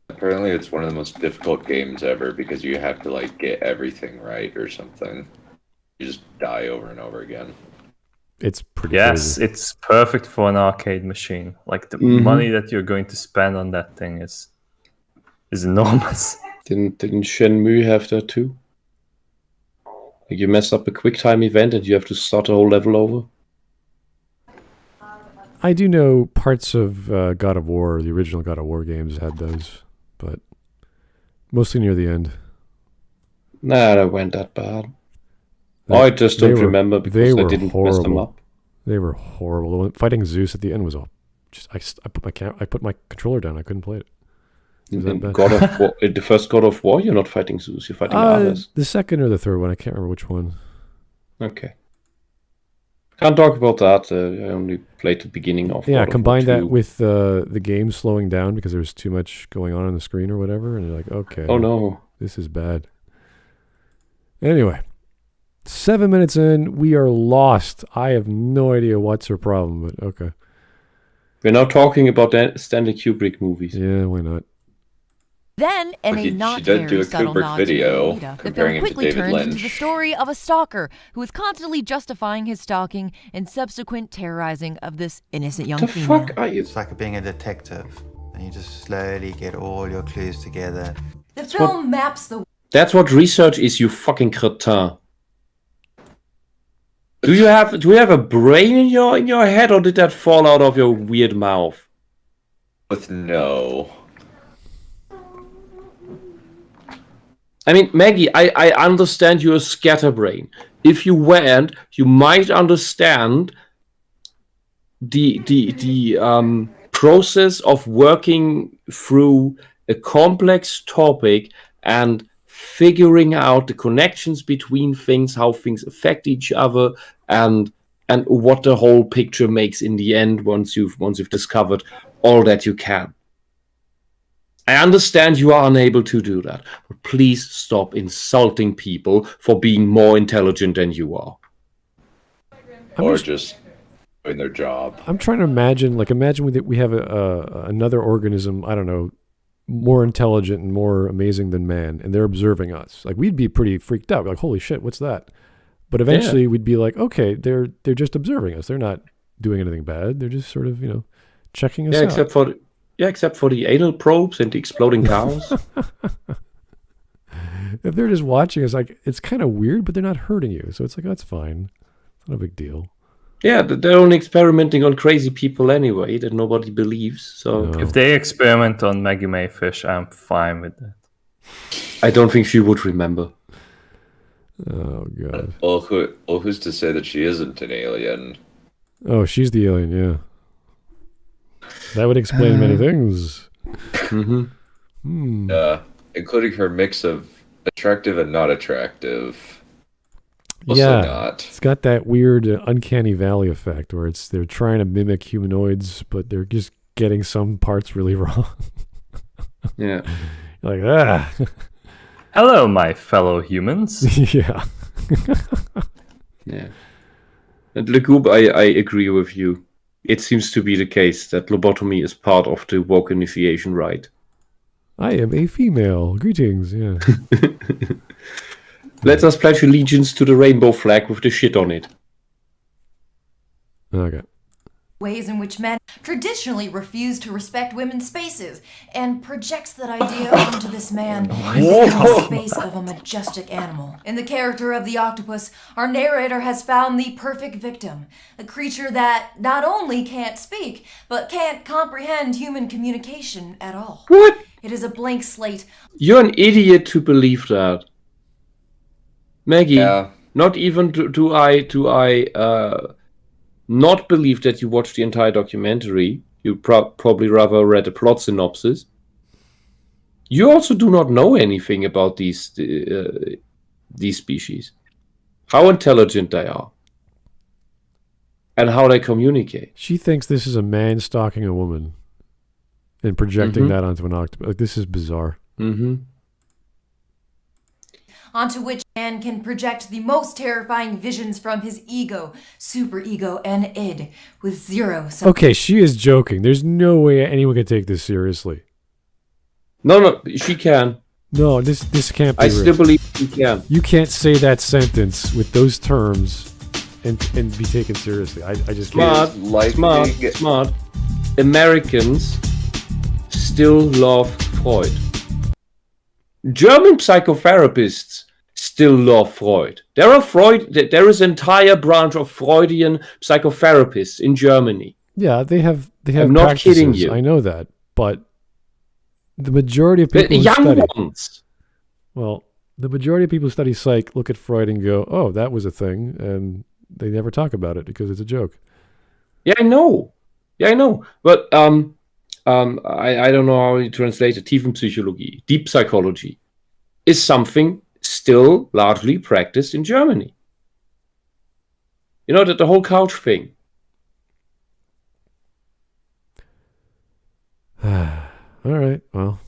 Apparently, it's one of the most difficult games ever because you have to like get everything right or something. You just die over and over again. It's pretty Yes, crazy. it's perfect for an arcade machine. Like the money that you're going to spend on that thing is enormous. Didn't Shenmue have that too? Like you mess up a quick time event and you have to start the whole level over? I do know parts of God of War, the original God of War games had those, but mostly near the end. Nah, that went that bad. I just don't remember because I didn't mess them up. They were horrible. Fighting Zeus at the end was I put my controller down. I couldn't play it. In God of War, in the first God of War, you're not fighting Zeus. You're fighting others. The second or the third one, I can't remember which one. Okay. Can't talk about that. I only played the beginning of. Yeah, God of combine War that 2. with the game slowing down because there was too much going on the screen or whatever, and you're like, okay. Oh no, this is bad. Anyway, 7 minutes in, we are lost. I have no idea what's her problem, but okay. We're now talking about Stanley Kubrick movies. Yeah, why not? Then, in a not she did very do a subtle Kubrick nod to video Lolita, the comparing film him to quickly David turns into Lynch. the story of a stalker who is constantly justifying his stalking and subsequent terrorizing of this innocent young The female. fuck are you? It's like being a detective, and you just slowly get all your clues together. The film maps the That's what research is, you fucking cretin. Do you have a brain in your head, or did that fall out of your weird mouth? With no. I mean, Maggie, I understand you're a scatterbrain. If you weren't, you might understand the process of working through a complex topic and figuring out the connections between things, how things affect each other, and what the whole picture makes in the end once you've discovered all that you can. I understand you are unable to do that, but please stop insulting people for being more intelligent than you are. Or just doing their job. I'm trying to imagine we have another organism, I don't know, more intelligent and more amazing than man, and they're observing us. Like, we'd be pretty freaked out. Like, holy shit, what's that? But eventually we'd be like, okay, they're just observing us. They're not doing anything bad. They're just sort of, checking us out. Except for the anal probes and the exploding cows. If they're just watching us, like, it's kind of weird, but they're not hurting you. So it's like, that's fine. It's not a big deal. Yeah, they're only experimenting on crazy people anyway that nobody believes. So No. If they experiment on Maggie Mae Fish, I'm fine with that. I don't think she would remember. Oh, God. Well, who's to say that she isn't an alien? Oh, she's the alien, yeah. That would explain many things. Mm-hmm. Including her mix of attractive and not attractive. Mostly Yeah, not. it's got that weird uncanny valley effect where they're trying to mimic humanoids, but they're just getting some parts really wrong. Yeah. Like, ah. Hello, my fellow humans. Yeah. Yeah. And Legoob, I agree with you. It seems to be the case that lobotomy is part of the woke initiation rite. I am a female. Greetings, yeah. Let us pledge allegiance to the rainbow flag with the shit on it. Okay. ways in which men traditionally refuse to respect women's spaces, and projects that idea onto this man in the space of a majestic animal. In the character of the octopus, our narrator has found the perfect victim, a creature that not only can't speak, but can't comprehend human communication at all. What? It is a blank slate. You're an idiot to believe that. Maggie, Yeah. not even do I not believe that you watched the entire documentary. You probably rather read a plot synopsis. You also do not know anything about these species, how intelligent they are, and how they communicate. She thinks this is a man stalking a woman and projecting that onto an octopus. Like, this is bizarre. Mm-hmm. Onto which man can project the most terrifying visions from his ego, superego, and id, with zero. Okay, she is joking. There's no way anyone can take this seriously. No, she can. No, this can't be I real. still believe she can. You can't say that sentence with those terms and be taken seriously. I just can't. Smart. Americans still love Freud. German psychotherapists still love Freud. There is an entire branch of Freudian psychotherapists in Germany. Yeah, they have I'm not practices. kidding you. I know that, but the majority of people The who young study ones. well, the majority of people who study psych look at Freud and go, "Oh, that was a thing," and they never talk about it because it's a joke. Yeah, I know. But I don't know how you translate it. Tiefenpsychologie, deep psychology, is something still largely practiced in Germany. You know, that the whole couch thing. All right. Well,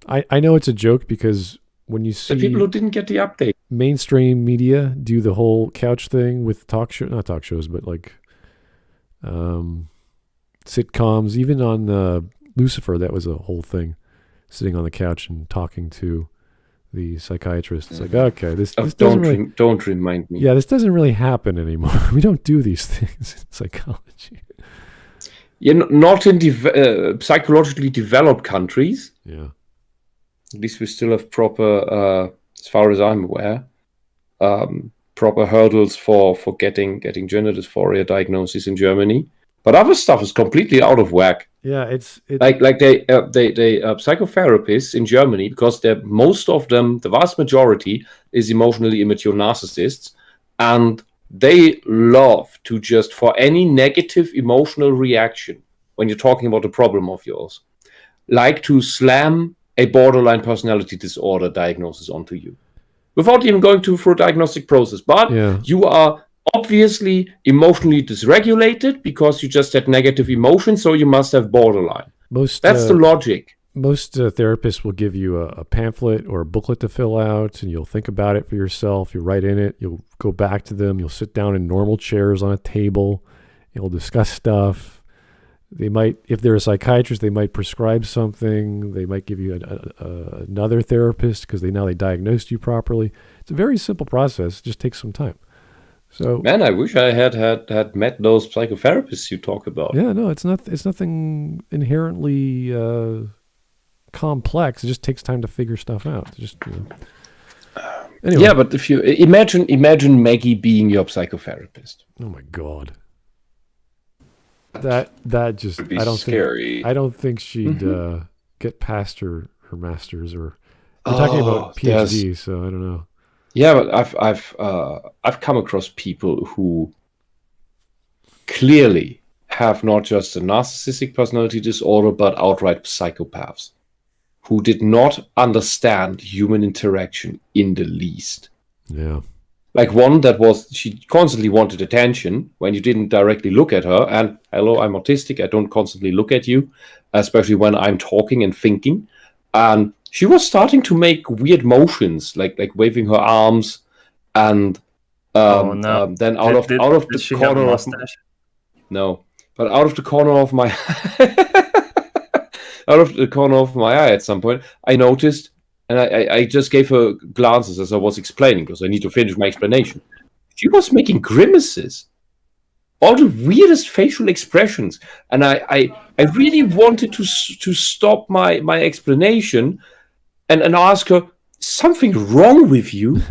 I know it's a joke because when you see The people who didn't get the update. mainstream media do the whole couch thing with not talk shows, but like sitcoms, even on Lucifer, that was a whole thing. sitting on the couch and talking to the psychiatrist. It's like, okay, this doesn't really... Don't remind me. Yeah, this doesn't really happen anymore. We don't do these things in psychology. Yeah, not in psychologically developed countries. Yeah. At least we still have proper, as far as I'm aware, proper hurdles for getting gender dysphoria diagnosis in Germany. But other stuff is completely out of whack. Yeah, it's like they psychotherapists in Germany, because most of them, the vast majority, is emotionally immature narcissists, and they love to just, for any negative emotional reaction when you're talking about a problem of yours, like to slam a borderline personality disorder diagnosis onto you without even going through a diagnostic process. But you are obviously emotionally dysregulated because you just had negative emotions, so you must have borderline. That's the logic. Most therapists will give you a pamphlet or a booklet to fill out, and you'll think about it for yourself. You'll write in it. You'll go back to them. You'll sit down in normal chairs on a table. You'll discuss stuff. They might, if they're a psychiatrist, they might prescribe something. They might give you another therapist because they diagnosed you properly. It's a very simple process. It just takes some time. So, man, I wish I had met those psychotherapists you talk about. Yeah, no, it's nothing inherently complex. It just takes time to figure stuff out. Just anyway. Yeah, but if you imagine Maggie being your psychotherapist. Oh my God. That just would be scary. I don't think she'd get past her master's, or we're talking about PhD, so I don't know. Yeah, but I've come across people who clearly have not just a narcissistic personality disorder, but outright psychopaths who did not understand human interaction in the least. Yeah. Like one she constantly wanted attention when you didn't directly look at her. And hello, I'm autistic. I don't constantly look at you, especially when I'm talking and thinking. And she was starting to make weird motions, like waving her arms, and then out of the corner of my out of the corner of my eye at some point, I noticed. And I just gave her glances as I was explaining, because I need to finish my explanation. She was making grimaces. All the weirdest facial expressions. And I really wanted to stop my explanation and ask her, something wrong with you?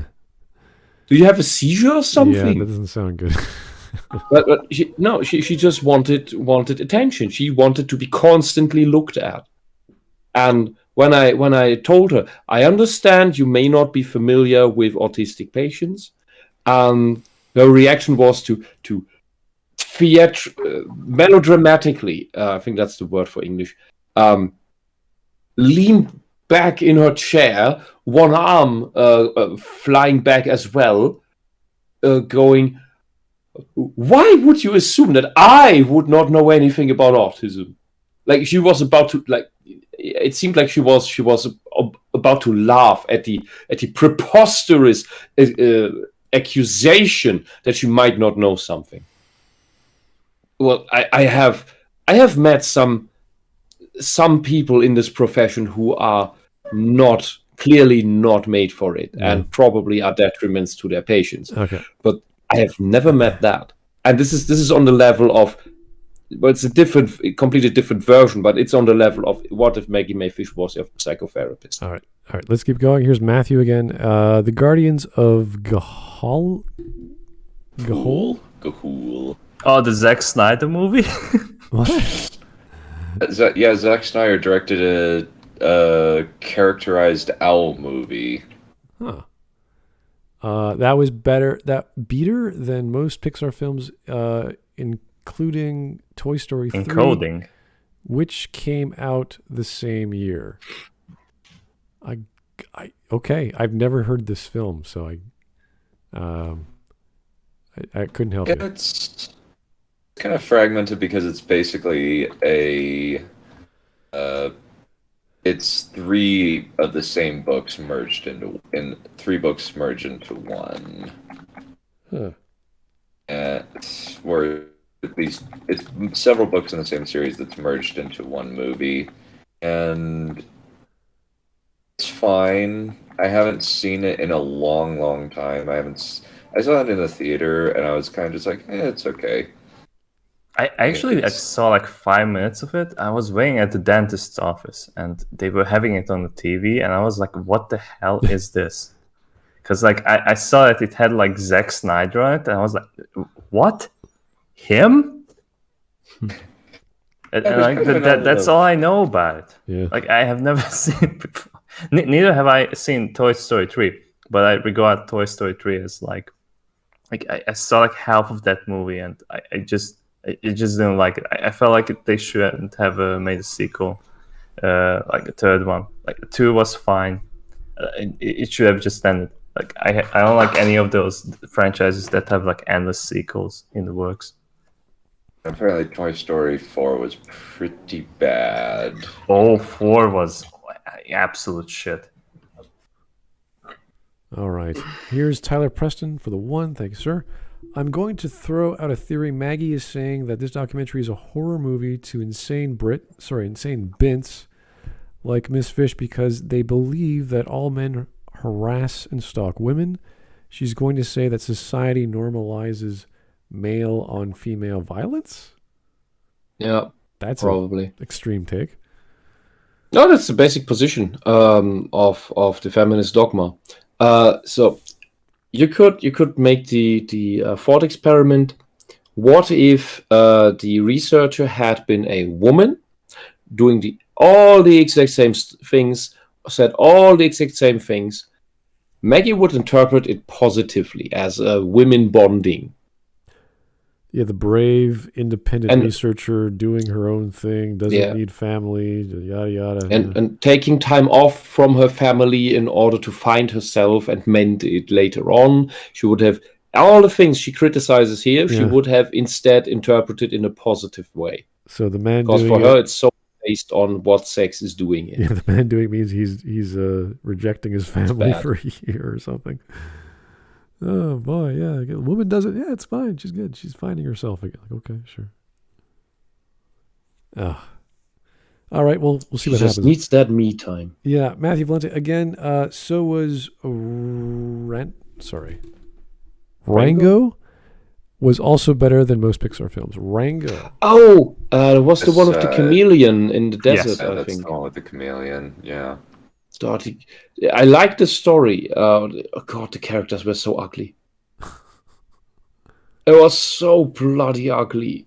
Do you have a seizure or something? Yeah, that doesn't sound good. but she just wanted attention. She wanted to be constantly looked at. And when I told her, I understand you may not be familiar with autistic patients, her reaction was to melodramatically, I think that's the word for English, lean back in her chair, one arm flying back as well, going, why would you assume that I would not know anything about autism? Like she was about to, it seemed like she was about to laugh at the preposterous accusation that she might not know something. Well, I have met some people in this profession who are clearly not made for it, and probably are detriments to their patients. Okay, but I have never met that, and this is on the level of. Well, it's a completely different version, but it's on the level of what if Maggie Mae Fish was a psychotherapist. All right, let's keep going. Here's Matthew again. The Guardians of Gahul. Oh, the Zack Snyder movie? What? Zack Snyder directed a characterized owl movie. Huh. That was better than most Pixar films, including Toy Story 3, Encoding, which came out the same year. I've never heard this film, so I couldn't help you. It's kind of fragmented because it's basically it's three of the same books merged into one. Huh. Where it's several books in the same series that's merged into one movie, and fine. I haven't seen it in a long time. I saw it in the theater, and I was kind of just like, it's okay. I saw like 5 minutes of it. I was waiting at the dentist's office, and they were having it on the TV, and I was like, "What the hell is this?" Because like I saw that it had like Zack Snyder on it, and I was like, "What? Him?" and like that's all I know about it. Yeah. Like I have never seen it before. Neither have I seen Toy Story 3, but I regard Toy Story 3 as like I saw like half of that movie, and I just didn't like it. I felt like they shouldn't have made a sequel, like a third one. Like 2 was fine. It should have just ended. Like I don't like any of those franchises that have like endless sequels in the works. Apparently, Toy Story 4 was pretty bad. Oh, 4 was absolute shit. All right. Here's Tyler Preston for the 1. Thank you, sir. I'm going to throw out a theory. Maggie is saying that this documentary is a horror movie to insane Bints like Miss Fish because they believe that all men harass and stalk women. She's going to say that society normalizes male on female violence. Yeah, that's probably an extreme take. No, that's the basic position of the feminist dogma. So you could make the thought experiment. What if the researcher had been a woman doing all the exact same things, said all the exact same things? Maggie would interpret it positively as a women bonding. Yeah, the brave, independent researcher doing her own thing, doesn't need family, yada, yada. And taking time off from her family in order to find herself and mend it later on. She would have all the things she criticizes here, she would have instead interpreted in a positive way. So the man because doing for her, it's so based on what sex is doing it. Yeah, the man doing means he's rejecting his family for a year or something. Oh boy, yeah. A woman does it. Yeah, it's fine. She's good. She's finding herself again. Like, okay, sure. All right. Well, we'll see what happens. Just needs that me time. Yeah, Matthew Valente again. So was Rango was also better than most Pixar films. Rango. Oh, was the one of the chameleon in the desert? Yeah, I that's think the one with the chameleon. Yeah. I like the story. Oh God, the characters were so ugly. It was so bloody ugly.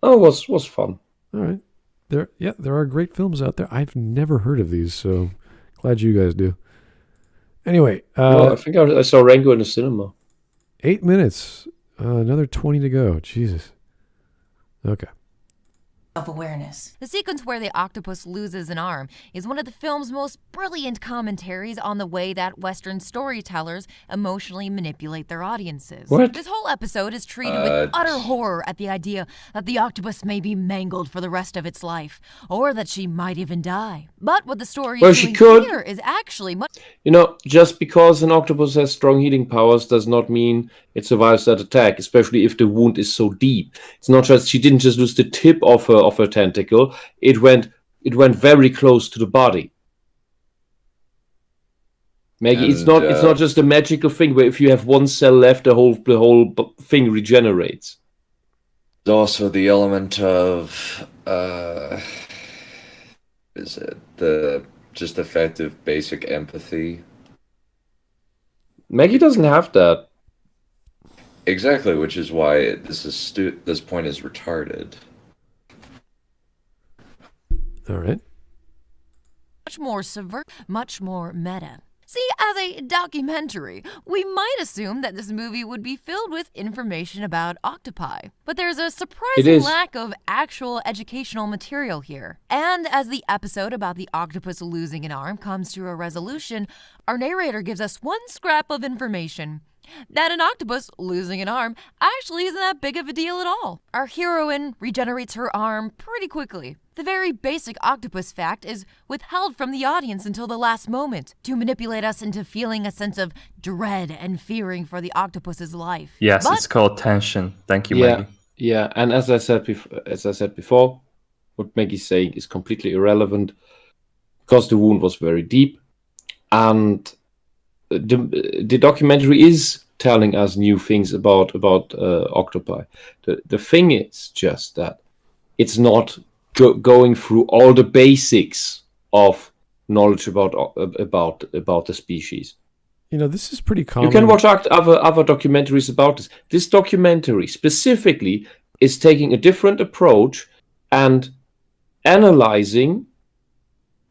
Oh, it was fun. All right. There are great films out there. I've never heard of these, so glad you guys do. Anyway, I think I saw Rango in the cinema. 8 minutes. Another 20 to go. Jesus. Okay. Self-awareness. The sequence where the octopus loses an arm is one of the film's most brilliant commentaries on the way that Western storytellers emotionally manipulate their audiences. What? This whole episode is treated with utter horror at the idea that the octopus may be mangled for the rest of its life, or that she might even die. But what the story is doing here is actually much... Just because an octopus has strong healing powers does not mean it survives that attack, especially if the wound is so deep. It's not just, she didn't just lose the tip of her tentacle, it went very close to the body. Maggie, it's not just a magical thing where if you have one cell left, the whole thing regenerates. There's also the element of is it the just effective basic empathy? Maggie doesn't have that. Exactly, which is why this point is retarded. All right. much more much more meta. See, as a documentary, we might assume that this movie would be filled with information about octopi. But there's a surprising lack of actual educational material here. And as the episode about the octopus losing an arm comes to a resolution, our narrator gives us one scrap of information. That an octopus losing an arm actually isn't that big of a deal at all. Our heroine regenerates her arm pretty quickly. The very basic octopus fact is withheld from the audience until the last moment to manipulate us into feeling a sense of dread and fearing for the octopus's life. Yes, it's called tension. Thank you, Maggie. Yeah, and as I said before, what Maggie's saying is completely irrelevant. because the wound was very deep, and the documentary is telling us new things about octopi. The thing is just that it's not going through all the basics of knowledge about the species. You know, this is pretty common. You can watch other documentaries about this. This documentary specifically is taking a different approach and analyzing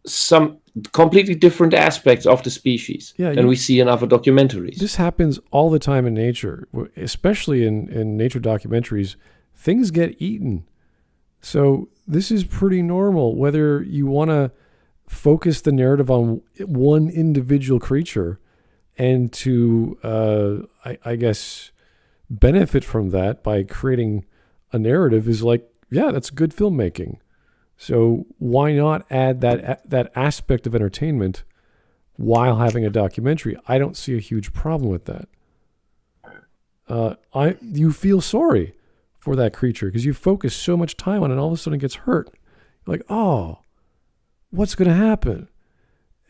some completely different aspects of the species than we see in other documentaries. This happens all the time in nature, especially in nature documentaries. Things get eaten. So this is pretty normal, whether you want to focus the narrative on one individual creature and to, I guess, benefit from that by creating a narrative is like, yeah, that's good filmmaking. So why not add that aspect of entertainment while having a documentary? I don't see a huge problem with that. You feel sorry for that creature because you focus so much time on it and all of a sudden it gets hurt. You're like, oh, what's going to happen?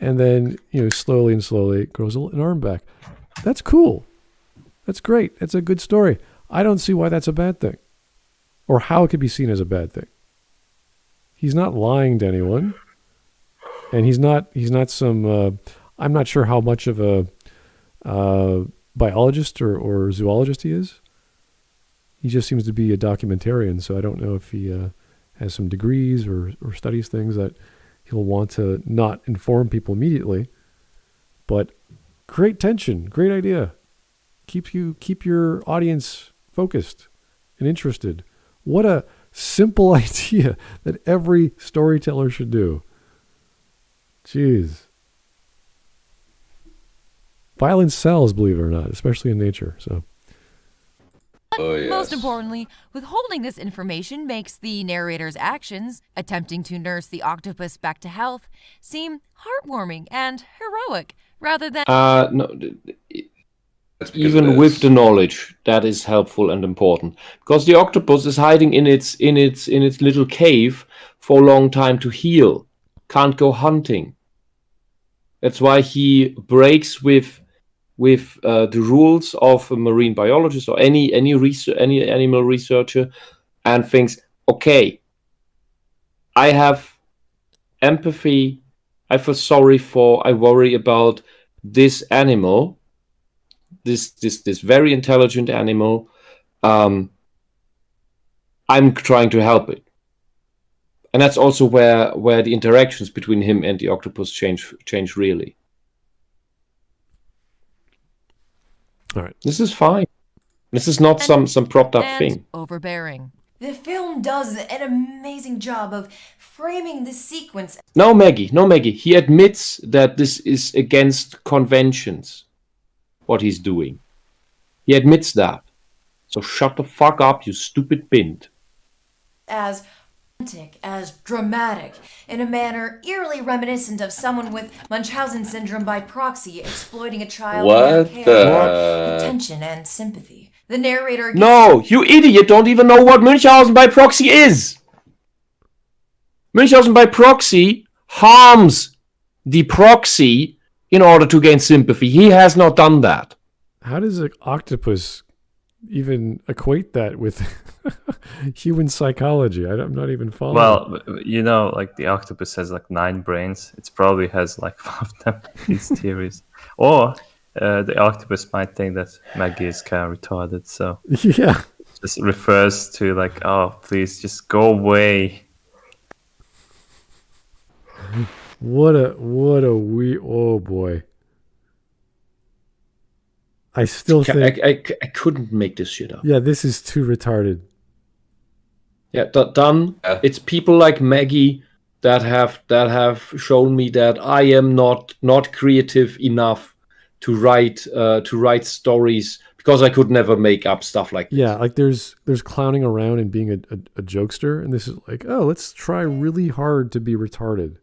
And then, slowly it grows an arm back. That's cool. That's great. It's a good story. I don't see why that's a bad thing or how it could be seen as a bad thing. He's not lying to anyone, and he's not some, I'm not sure how much of a biologist or zoologist he is. He just seems to be a documentarian, so I don't know if he has some degrees or studies things that he'll want to not inform people immediately. But great tension, great idea. Keep your audience focused and interested. What a simple idea that every storyteller should do. Jeez. Violence sells, believe it or not, especially in nature. So. Oh, yes. Most importantly, withholding this information makes the narrator's actions, attempting to nurse the octopus back to health, seem heartwarming and heroic, rather than... No, even with the knowledge, that is helpful and important, because the octopus is hiding in its little cave for a long time to heal. Can't go hunting. That's why he breaks with the rules of a marine biologist or any animal researcher, and thinks, okay, I have empathy. I feel sorry I worry about this animal. This very intelligent animal, I'm trying to help it, and that's also where the interactions between him and the octopus change really. All right, this is fine. This is not some propped up thing. Overbearing. The film does an amazing job of framing the sequence. No, Maggie. He admits that this is against conventions. What he's doing. He admits that. So shut the fuck up, you stupid bint. As romantic, as dramatic, in a manner eerily reminiscent of someone with Munchausen syndrome by proxy exploiting a child What for the... attention and sympathy. The narrator gets... No, you idiot don't even know what Munchausen by proxy is. Munchausen by proxy harms the proxy in order to gain sympathy. He has not done that. How does an octopus even equate that with human psychology? I'm not even following. Well, like the octopus has like 9 brains. It probably has like 5 of them, these theories. Or the octopus might think that Maggie is kind of retarded. So yeah, just refers to like, oh, please just go away. What a weird, oh boy. I still think I couldn't make this shit up. Yeah, this is too retarded. Yeah, Dunn. It's people like Maggie that have shown me that I am not creative enough to write stories, because I could never make up stuff like this. Yeah, like there's clowning around and being a jokester, and this is like, oh, let's try really hard to be retarded.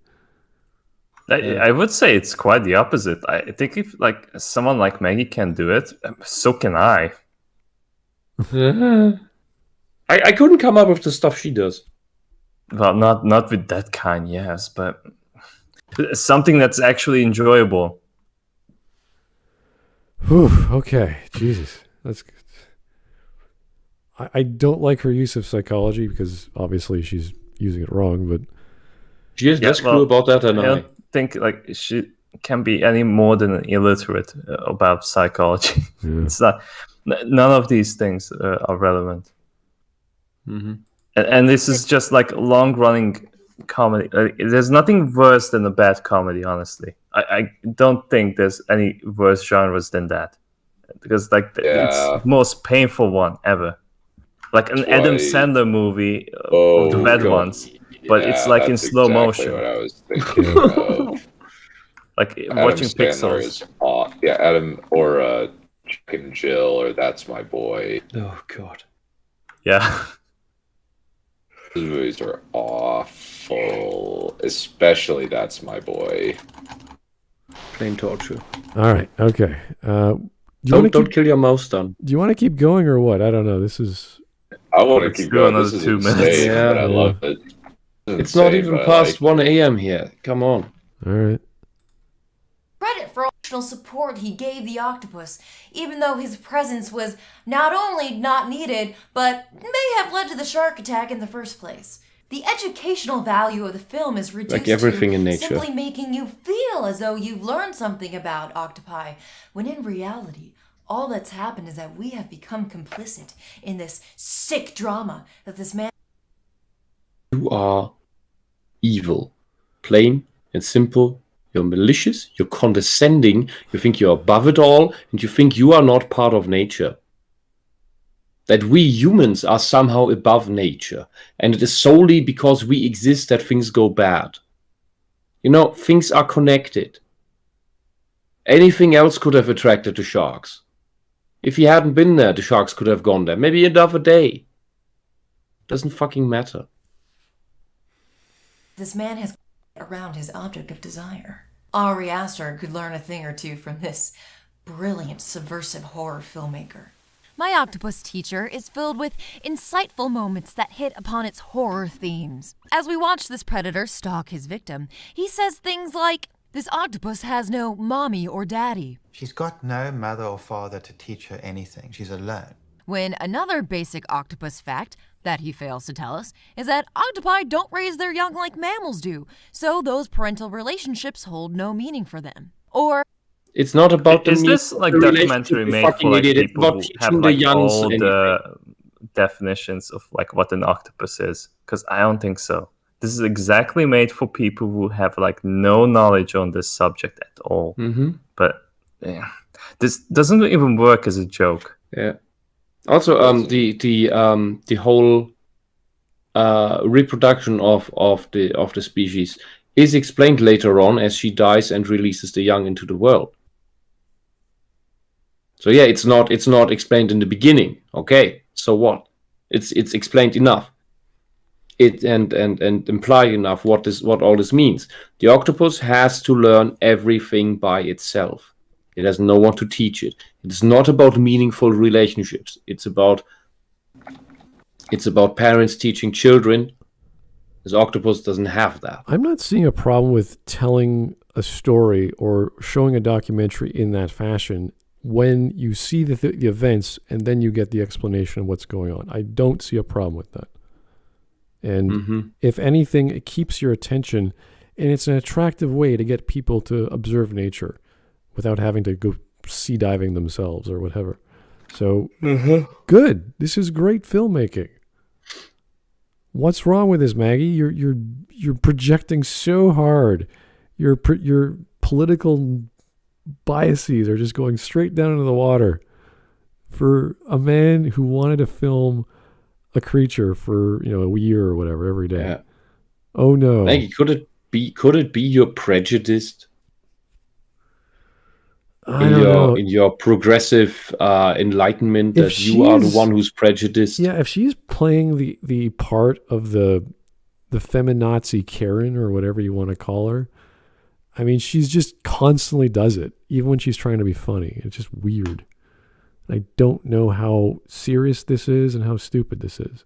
I would say it's quite the opposite. I think if like someone like Maggie can do it, so can I. I couldn't come up with the stuff she does. Well, not with that kind, yes, but Something that's actually enjoyable. Whew, okay, Jesus, that's. I don't like her use of psychology because obviously she's using it wrong. But She has less clue about that than I I. don't think like she can be any more than an illiterate about psychology. Yeah. It's not. None of these things are relevant. Mm-hmm. And this is just like long-running comedy. There's nothing worse than a bad comedy, honestly. I don't think there's any worse genres than that, because like it's the most painful one ever. Like an Adam Sandler movie of the bad ones, but it's like in slow motion. What I was thinking of. Like Adam watching Sandler Pixels. is Adam or Jack and Jill or That's My Boy. Oh God. Yeah. Those movies are awful, especially That's My Boy. Plain torture. all right, okay. Don't kill your mouse, Dunn. Do you want to keep going or what? I don't know. This is. I want to Let's keep do going. another This is 2 minutes. insane, Yeah. but I love it. It's not even past 1 a.m. here. Come on. All right. Credit for emotional support he gave the octopus, even though his presence was not only not needed, but may have led to the shark attack in the first place. The educational value of the film is reduced Like everything to in nature. simply making you feel as though you've learned something about octopi, when in reality, all that's happened is that we have become complicit in this sick drama that this man. You are evil. Plain and simple. You're malicious. You're condescending. You think you're above it all. And you think you are not part of nature. That we humans are somehow above nature. And it is solely because we exist that things go bad. You know, things are connected. Anything else could have attracted the sharks. If he hadn't been there, the sharks could have gone there. Maybe another day. Doesn't fucking matter. This man has around his object of desire. Ari Aster could learn a thing or two from this brilliant subversive horror filmmaker. My octopus teacher is filled with insightful moments that hit upon its horror themes. As we watch this predator stalk his victim, he says things like, "This octopus has no mommy or daddy," She's got no mother or father to teach her anything. She's alone. when another basic octopus fact that he fails to tell us is that octopi don't raise their young like mammals do, so those parental relationships hold no meaning for them. Or It's not about the Is this like documentary made for like people who have like all the definitions of like what an octopus is? Because I don't think so. This is exactly made for people who have like no knowledge on this subject at all. Mm-hmm. But yeah, this doesn't even work as a joke. Yeah. Also, the whole reproduction of the species is explained later on as she dies and releases the young into the world. So yeah, it's not explained in the beginning. Okay, so what? It's explained enough. It and implied enough what all this means. The octopus has to learn everything by itself. It has no one to teach it. It's not about meaningful relationships. It's about parents teaching children. This octopus doesn't have that. I'm not seeing a problem with telling a story or showing a documentary in that fashion when you see the events and then you get the explanation of what's going on. I don't see a problem with that. And if anything, it keeps your attention, and it's an attractive way to get people to observe nature without having to go sea diving themselves or whatever. So good. This is great filmmaking. What's wrong with this, Maggie? You're projecting so hard. Your political biases are just going straight down into the water for a man who wanted to film a creature for a year or whatever every day. Yeah. Oh no, Maggie, could it be you're prejudiced in your progressive enlightenment that you are the one who's prejudiced? Yeah, if she's playing the part of the feminazi Karen or whatever you want to call her, I mean, she's just constantly does it, even when she's trying to be funny. It's just weird. I don't know how serious this is and how stupid this is.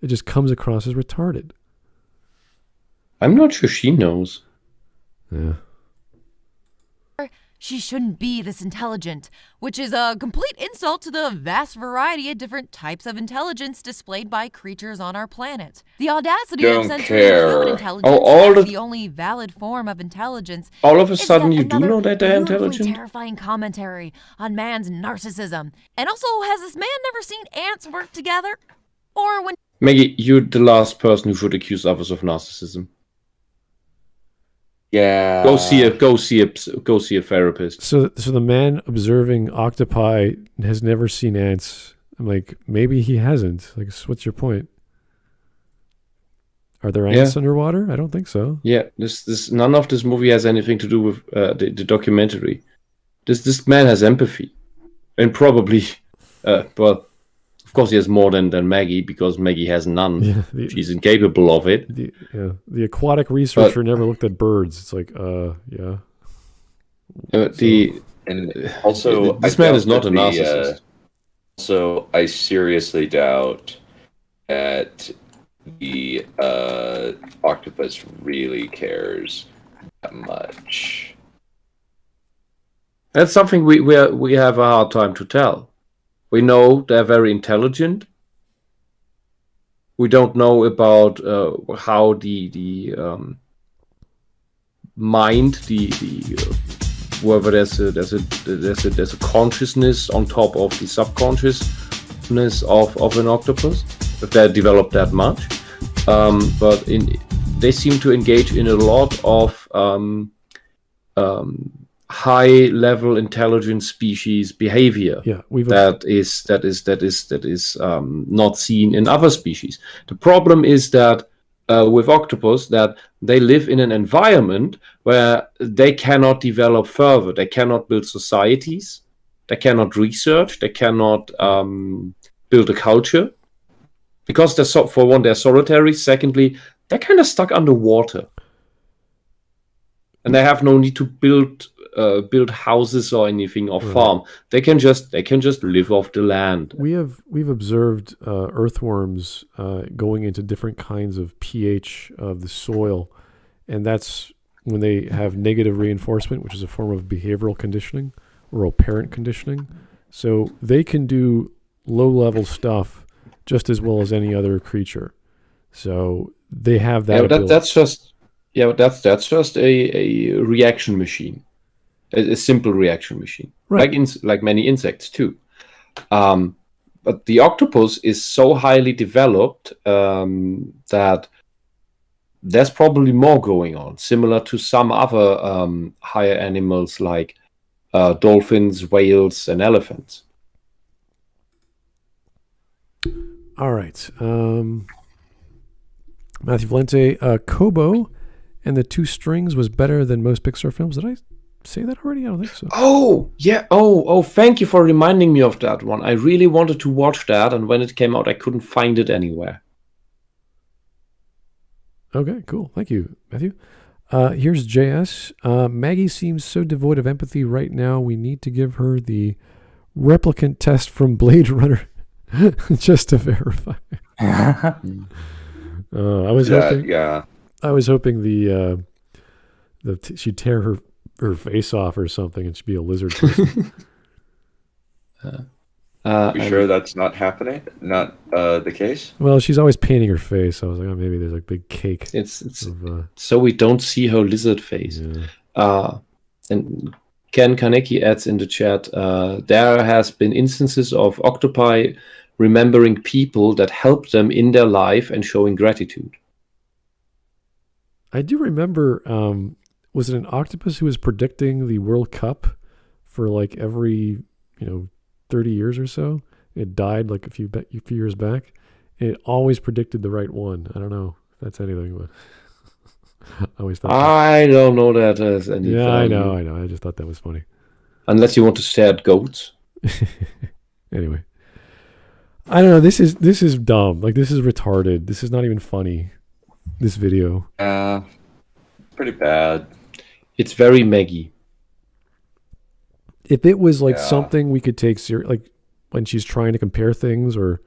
It just comes across as retarded. I'm not sure she knows. Yeah. She shouldn't be this intelligent, which is a complete insult to the vast variety of different types of intelligence displayed by creatures on our planet. The audacity of Don't censoring care. human intelligence all as of- the only valid form of intelligence All of a is sudden, yet you do another know that they're beautifully intelligent? terrifying commentary on man's narcissism. And also, has this man never seen ants work together? Or when Maggie, you're the last person who should accuse others of narcissism. Yeah. Go see a therapist. So the man observing octopi has never seen ants. I'm like, maybe he hasn't. Like, what's your point? Are there ants underwater? I don't think so. Yeah, this none of this movie has anything to do with the documentary. This man has empathy, and probably, well, of course he has more than Maggie, because Maggie has none. Yeah, She's incapable of it. The aquatic researcher never looked at birds. It's like, yeah. And also, this I man doubt is not that a narcissist. Also, I seriously doubt that the octopus really cares that much. That's something we have a hard time to tell. We know they're very intelligent. We don't know about how the mind, whether there's a consciousness on top of the subconsciousness of an octopus, if they're developed that much. But they seem to engage in a lot of high-level intelligent species behavior. Yeah, that is not seen in other species. The problem is that with octopus, that they live in an environment where they cannot develop further. They cannot build societies. They cannot research. They cannot build a culture, because for one, they're solitary. Secondly, they're kind of stuck underwater, and they have no need to build houses or anything or farm. They can just live off the land. We've observed earthworms going into different kinds of pH of the soil, and that's when they have negative reinforcement, which is a form of behavioral conditioning or operant conditioning. So they can do low-level stuff just as well as any other creature. So they have that. That's just a reaction machine. A simple reaction machine, right? Like many insects too. But the octopus is so highly developed that there's probably more going on, similar to some other higher animals like dolphins, whales, and elephants. All right, Matthew Valente, Kobo and the Two Strings was better than most Pixar films. Did I say that already? I don't think so. Oh, yeah. Oh, thank you for reminding me of that one. I really wanted to watch that, and when it came out, I couldn't find it anywhere. Okay, cool. Thank you, Matthew. Here's JS. Maggie seems so devoid of empathy right now. We need to give her the replicant test from Blade Runner just to verify. I was hoping. Yeah. I was hoping she'd tear her face off or something, and she'd be a lizard person. You sure that's not happening? Not the case? Well, she's always painting her face. I was like, oh, maybe there's a big cake. It's so we don't see her lizard face. Yeah. And Ken Kaneki adds in the chat, there has been instances of octopi remembering people that helped them in their life and showing gratitude. I do remember, was it an octopus who was predicting the World Cup for like every, 30 years or so? It died like a few years back. And it always predicted the right one. I don't know if that's anything, but I always thought I don't know that as anything. Yeah, I know. I just thought that was funny. Unless you want to stare at goats. Anyway. I don't know. This is dumb. Like, this is retarded. This is not even funny. This video. Pretty bad. It's very Maggie. If it was like something we could take serious, like when she's trying to compare things or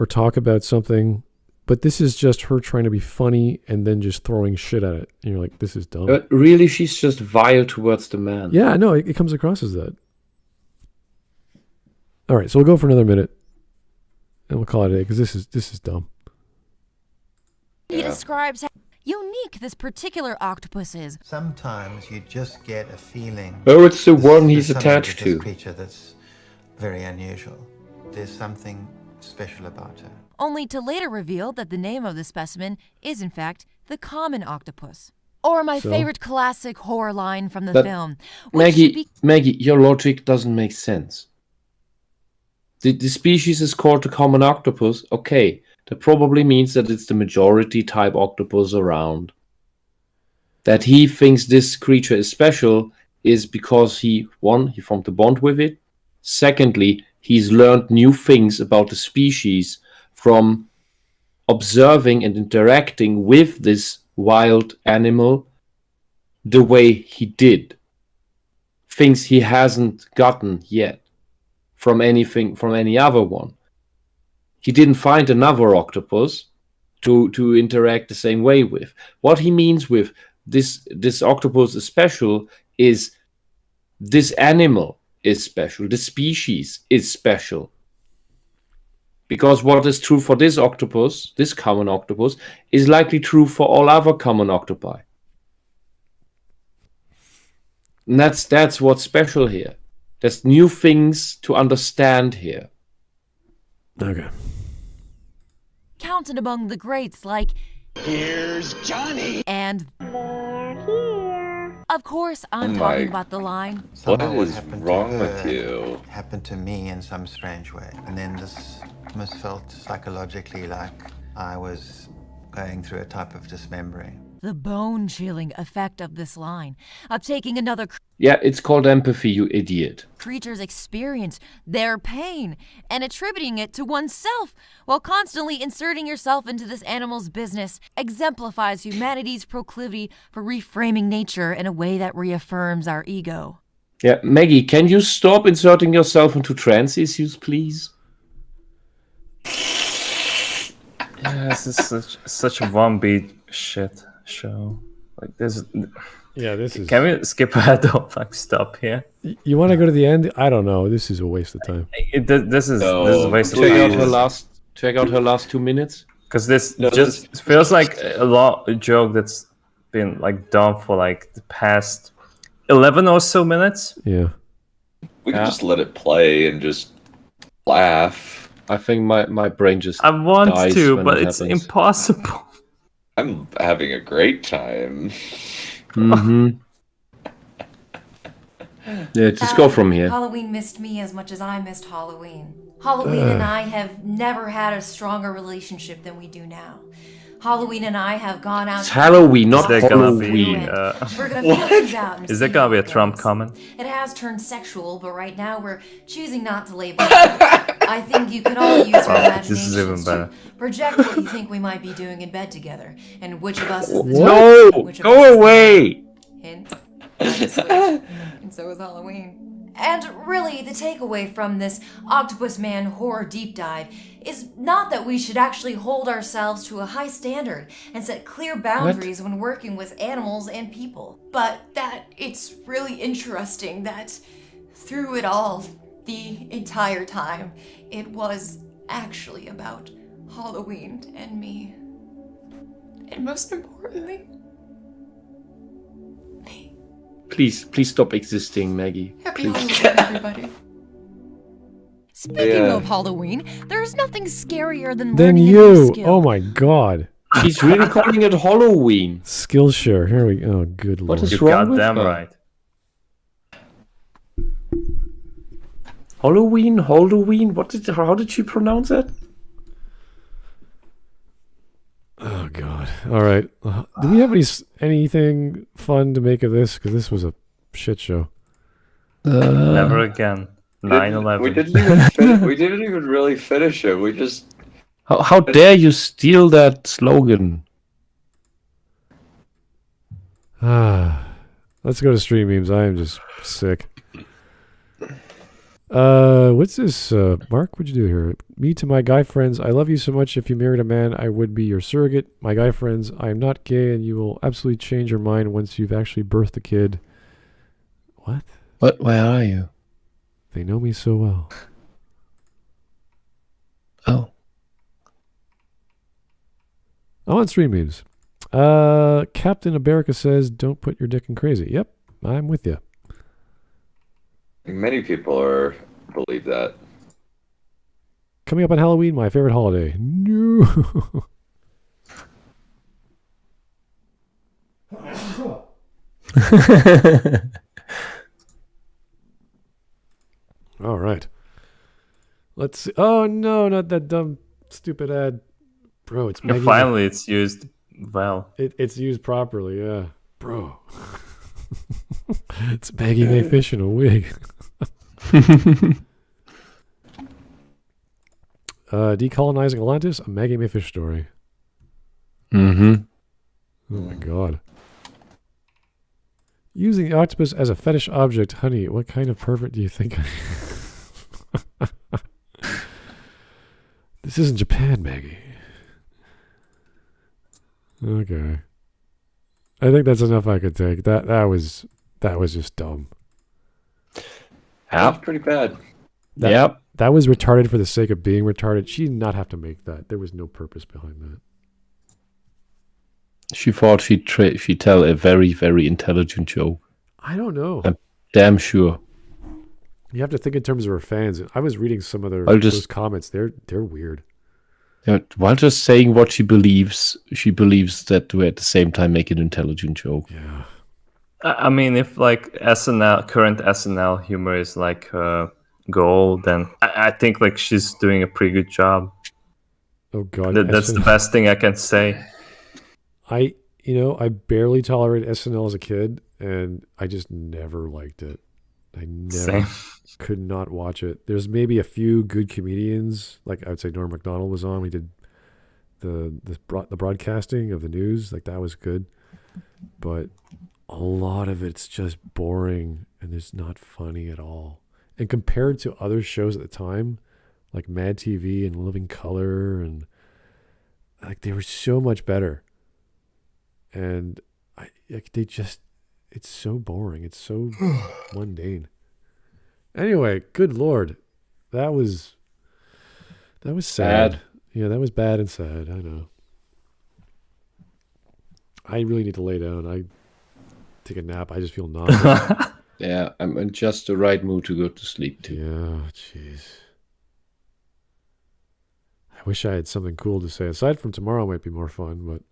talk about something But this is just her trying to be funny and then just throwing shit at it. And you're like, this is dumb. Really, she's just vile towards the man. Yeah, no, it comes across as that. All right, so we'll go for another minute. And we'll call it a day because this is dumb. He describes how unique this particular octopus is. Sometimes you just get a feeling. Oh, it's the one there's he's something attached with this to. creature that's very unusual. There's something special about her. Only to later reveal that the name of the specimen is, in fact, the common octopus. Or my favorite classic horror line from the film. Maggie, your logic doesn't make sense. The species is called the common octopus. Okay, that probably means that it's the majority type octopus around. That he thinks this creature is special is because he formed a bond with it. Secondly, he's learned new things about the species from observing and interacting with this wild animal the way he did. Things he hasn't gotten yet from any other one. He didn't find another octopus to interact the same way with. What he means with this octopus is special is this animal is special. The species is special. Because what is true for this octopus, this common octopus, is likely true for all other common octopi. And that's what's special here. There's new things to understand here. Okay. Counted among the greats like Here's Johnny. and They're here. of course I'm Oh talking my- about the line. What Somehow is happened to wrong with her you? happened to me in some strange way. And then this must felt psychologically like I was going through a type of dismembering. The bone-chilling effect of this line, of taking another Yeah, it's called empathy, you idiot. creature's experience, their pain, and attributing it to oneself, while constantly inserting yourself into this animal's business, exemplifies humanity's proclivity for reframing nature in a way that reaffirms our ego. Yeah, Maggie, can you stop inserting yourself into trans issues, please? Yeah, this is such a one beat shit show. Like this. Yeah, this is... Can we skip ahead or like stop here? You want to go to the end? I don't know. This is a waste of time. This is a waste of Check out time. her last 2 minutes. Because this just feels like a joke that's been like done for like the past 11 or so minutes. Yeah. We can just let it play and just laugh. I think my brain just I want dies to, when but it it's happens. impossible. I'm having a great time. Mm-hmm. Yeah, just go from here. Halloween missed me as much as I missed Halloween. Halloween and I have never had a stronger relationship than we do now. Halloween and I have gone out. It's Halloween, not Is there gonna be, Halloween. We're gonna figure things out. And Is there see gonna how be a it Trump goes. comment? It has turned sexual, but right now we're choosing not to label it. I think you can all use your This is imaginations even better. to project what you think we might be doing in bed together, and which of us is the No! type, which of us Go is the away! Hint. And so is Halloween. And really, the takeaway from this Octopus Man horror deep dive is not that we should actually hold ourselves to a high standard and set clear boundaries when working with animals and people, but that it's really interesting that through it all, the entire time, it was actually about Halloween and me. And most importantly, me. Please stop existing, Maggie. Happy Please. Halloween, everybody. Speaking Yeah. of Halloween, there's nothing scarier than Then learning a new you. skill. Oh my God. She's really calling it Halloween. Skillshare. Here we go. Oh, good What lord. is You wrong with goddamn her? right. Halloween? How did she pronounce it? Oh God. All right. Do we have anything fun to make of this? Because this was a shit show. Never again. We 9/11. didn't even really finish it. We just How dare you steal that slogan? Let's go to stream memes. I am just sick. What's this? Mark, what'd you do here? Me to my guy friends, I love you so much. If you married a man, I would be your surrogate. My guy friends, I am not gay, and you will absolutely change your mind once you've actually birthed a kid. What? What? Where are you? They know me so well. Oh. I'm on Stream Memes. Captain America says, don't put your dick in crazy. Yep, I'm with you. Many people believe that. Coming up on Halloween, my favorite holiday. No. All right. Let's see. Oh, no, not that dumb, stupid ad. Bro, it's Maggie. Finally, it's used well. It's used properly, yeah. Bro. It's Maggie Mae Fish in a wig. Decolonizing Atlantis, a Maggie Mae Fish story. Mm-hmm. Oh my god. Using the octopus as a fetish object, honey, what kind of pervert do you think I am? This isn't Japan, Maggie. Okay. I think that's enough I could take. That was just dumb. That was pretty bad. Yep. That was retarded for the sake of being retarded. She did not have to make that. There was no purpose behind that. She thought she'd tell a very, very intelligent joke. I don't know. I'm damn sure. You have to think in terms of her fans. I was reading some of those comments. They're weird. Yeah, while just saying what she believes that we're at the same time make an intelligent joke. Yeah. I mean, if like current SNL humor is like goal, then I think like she's doing a pretty good job. Oh god, that's the best thing I can say. I barely tolerated SNL as a kid, and I just never liked it. I never could not watch it. There's maybe a few good comedians, like I would say Norm Macdonald was on. We did the broadcasting of the news, like that was good, but a lot of it's just boring and it's not funny at all. And compared to other shows at the time, like Mad TV and Living Color, and like they were so much better. And it's so boring. It's so mundane. Anyway, good Lord. That was sad. Bad. Yeah, that was bad and sad. I know. I really need to lay down. I take a nap. I just feel nauseous. Yeah, I'm in just the right mood to go to sleep too. Yeah, jeez. I wish I had something cool to say. Aside from tomorrow might be more fun, but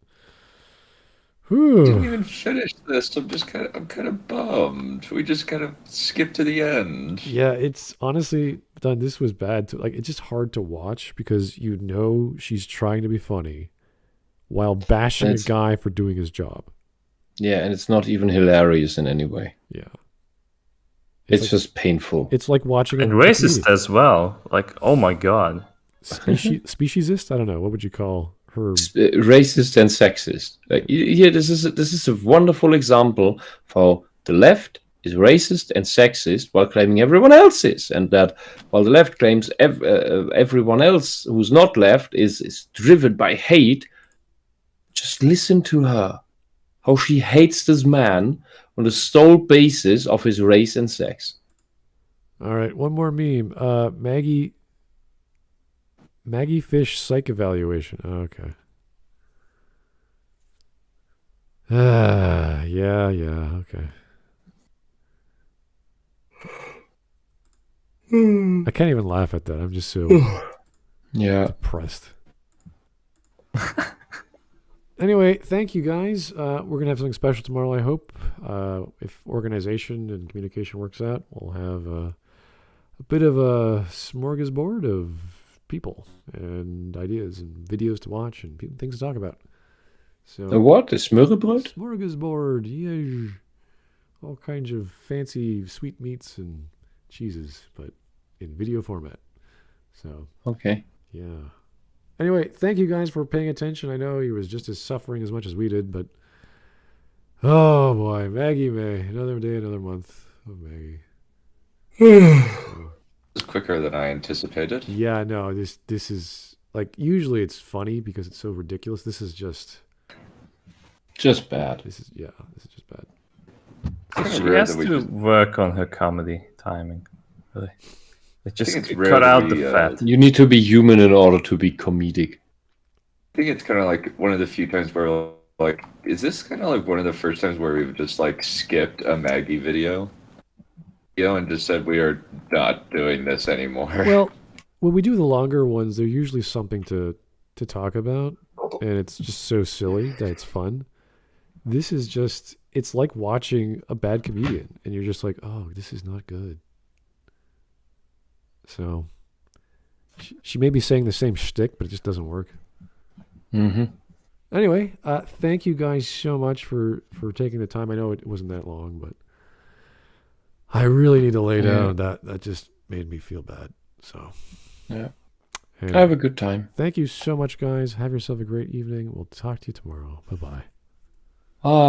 Didn't even finish this. I'm kind of bummed. We just kind of skipped to the end. yeah, it's honestly done. This was bad. It's just hard to watch because she's trying to be funny while bashing a guy for doing his job. Yeah, and it's not even hilarious in any way. Yeah, it's just painful. It's like watching and racist as well. Like, oh my god, speciesist. I don't know. What would you call her? Racist and sexist. Here, this is a wonderful example for the left is racist and sexist while claiming everyone else is, and that while the left claims everyone else who's not left is driven by hate. Just listen to her, how she hates this man on the sole basis of his race and sex. All right, one more meme. Maggie Fish psych evaluation. Oh, okay. Yeah, okay. I can't even laugh at that. I'm just so depressed. Anyway, thank you guys. We're going to have something special tomorrow, I hope. If organization and communication works out, we'll have a bit of a smorgasbord of people and ideas and videos to watch and things to talk about. So a what? A smørrebrød? Smorgasbord, yeah. All kinds of fancy sweet meats and cheeses, but in video format. So okay. Yeah. Anyway, thank you guys for paying attention. I know he was just as suffering as much as we did, but oh boy, Maggie Mae, another day, another month of Maggie. So, quicker than I anticipated. Yeah, no, this is like usually it's funny because it's so ridiculous. This is just bad. this is just bad. It's She rare has that we to just- work on her comedy timing. Really, it just it's rare cut that out we, the fat. You need to be human in order to be comedic. I think it's kind of like one of the few times where, like, is this kind of like one of the first times where we've just like skipped a Maggie video, and just said we are not doing this anymore. Well, when we do the longer ones, there's usually something to talk about, and it's just so silly that it's fun. This is just, it's like watching a bad comedian, and you're just like, oh, this is not good. So, she may be saying the same shtick, but it just doesn't work. Mm-hmm. Anyway, thank you guys so much for taking the time. I know it wasn't that long, but I really need to lay down. That just made me feel bad. So, Yeah. and Have a good time. thank you so much, guys. Have yourself a great evening. We'll talk to you tomorrow. Bye-bye.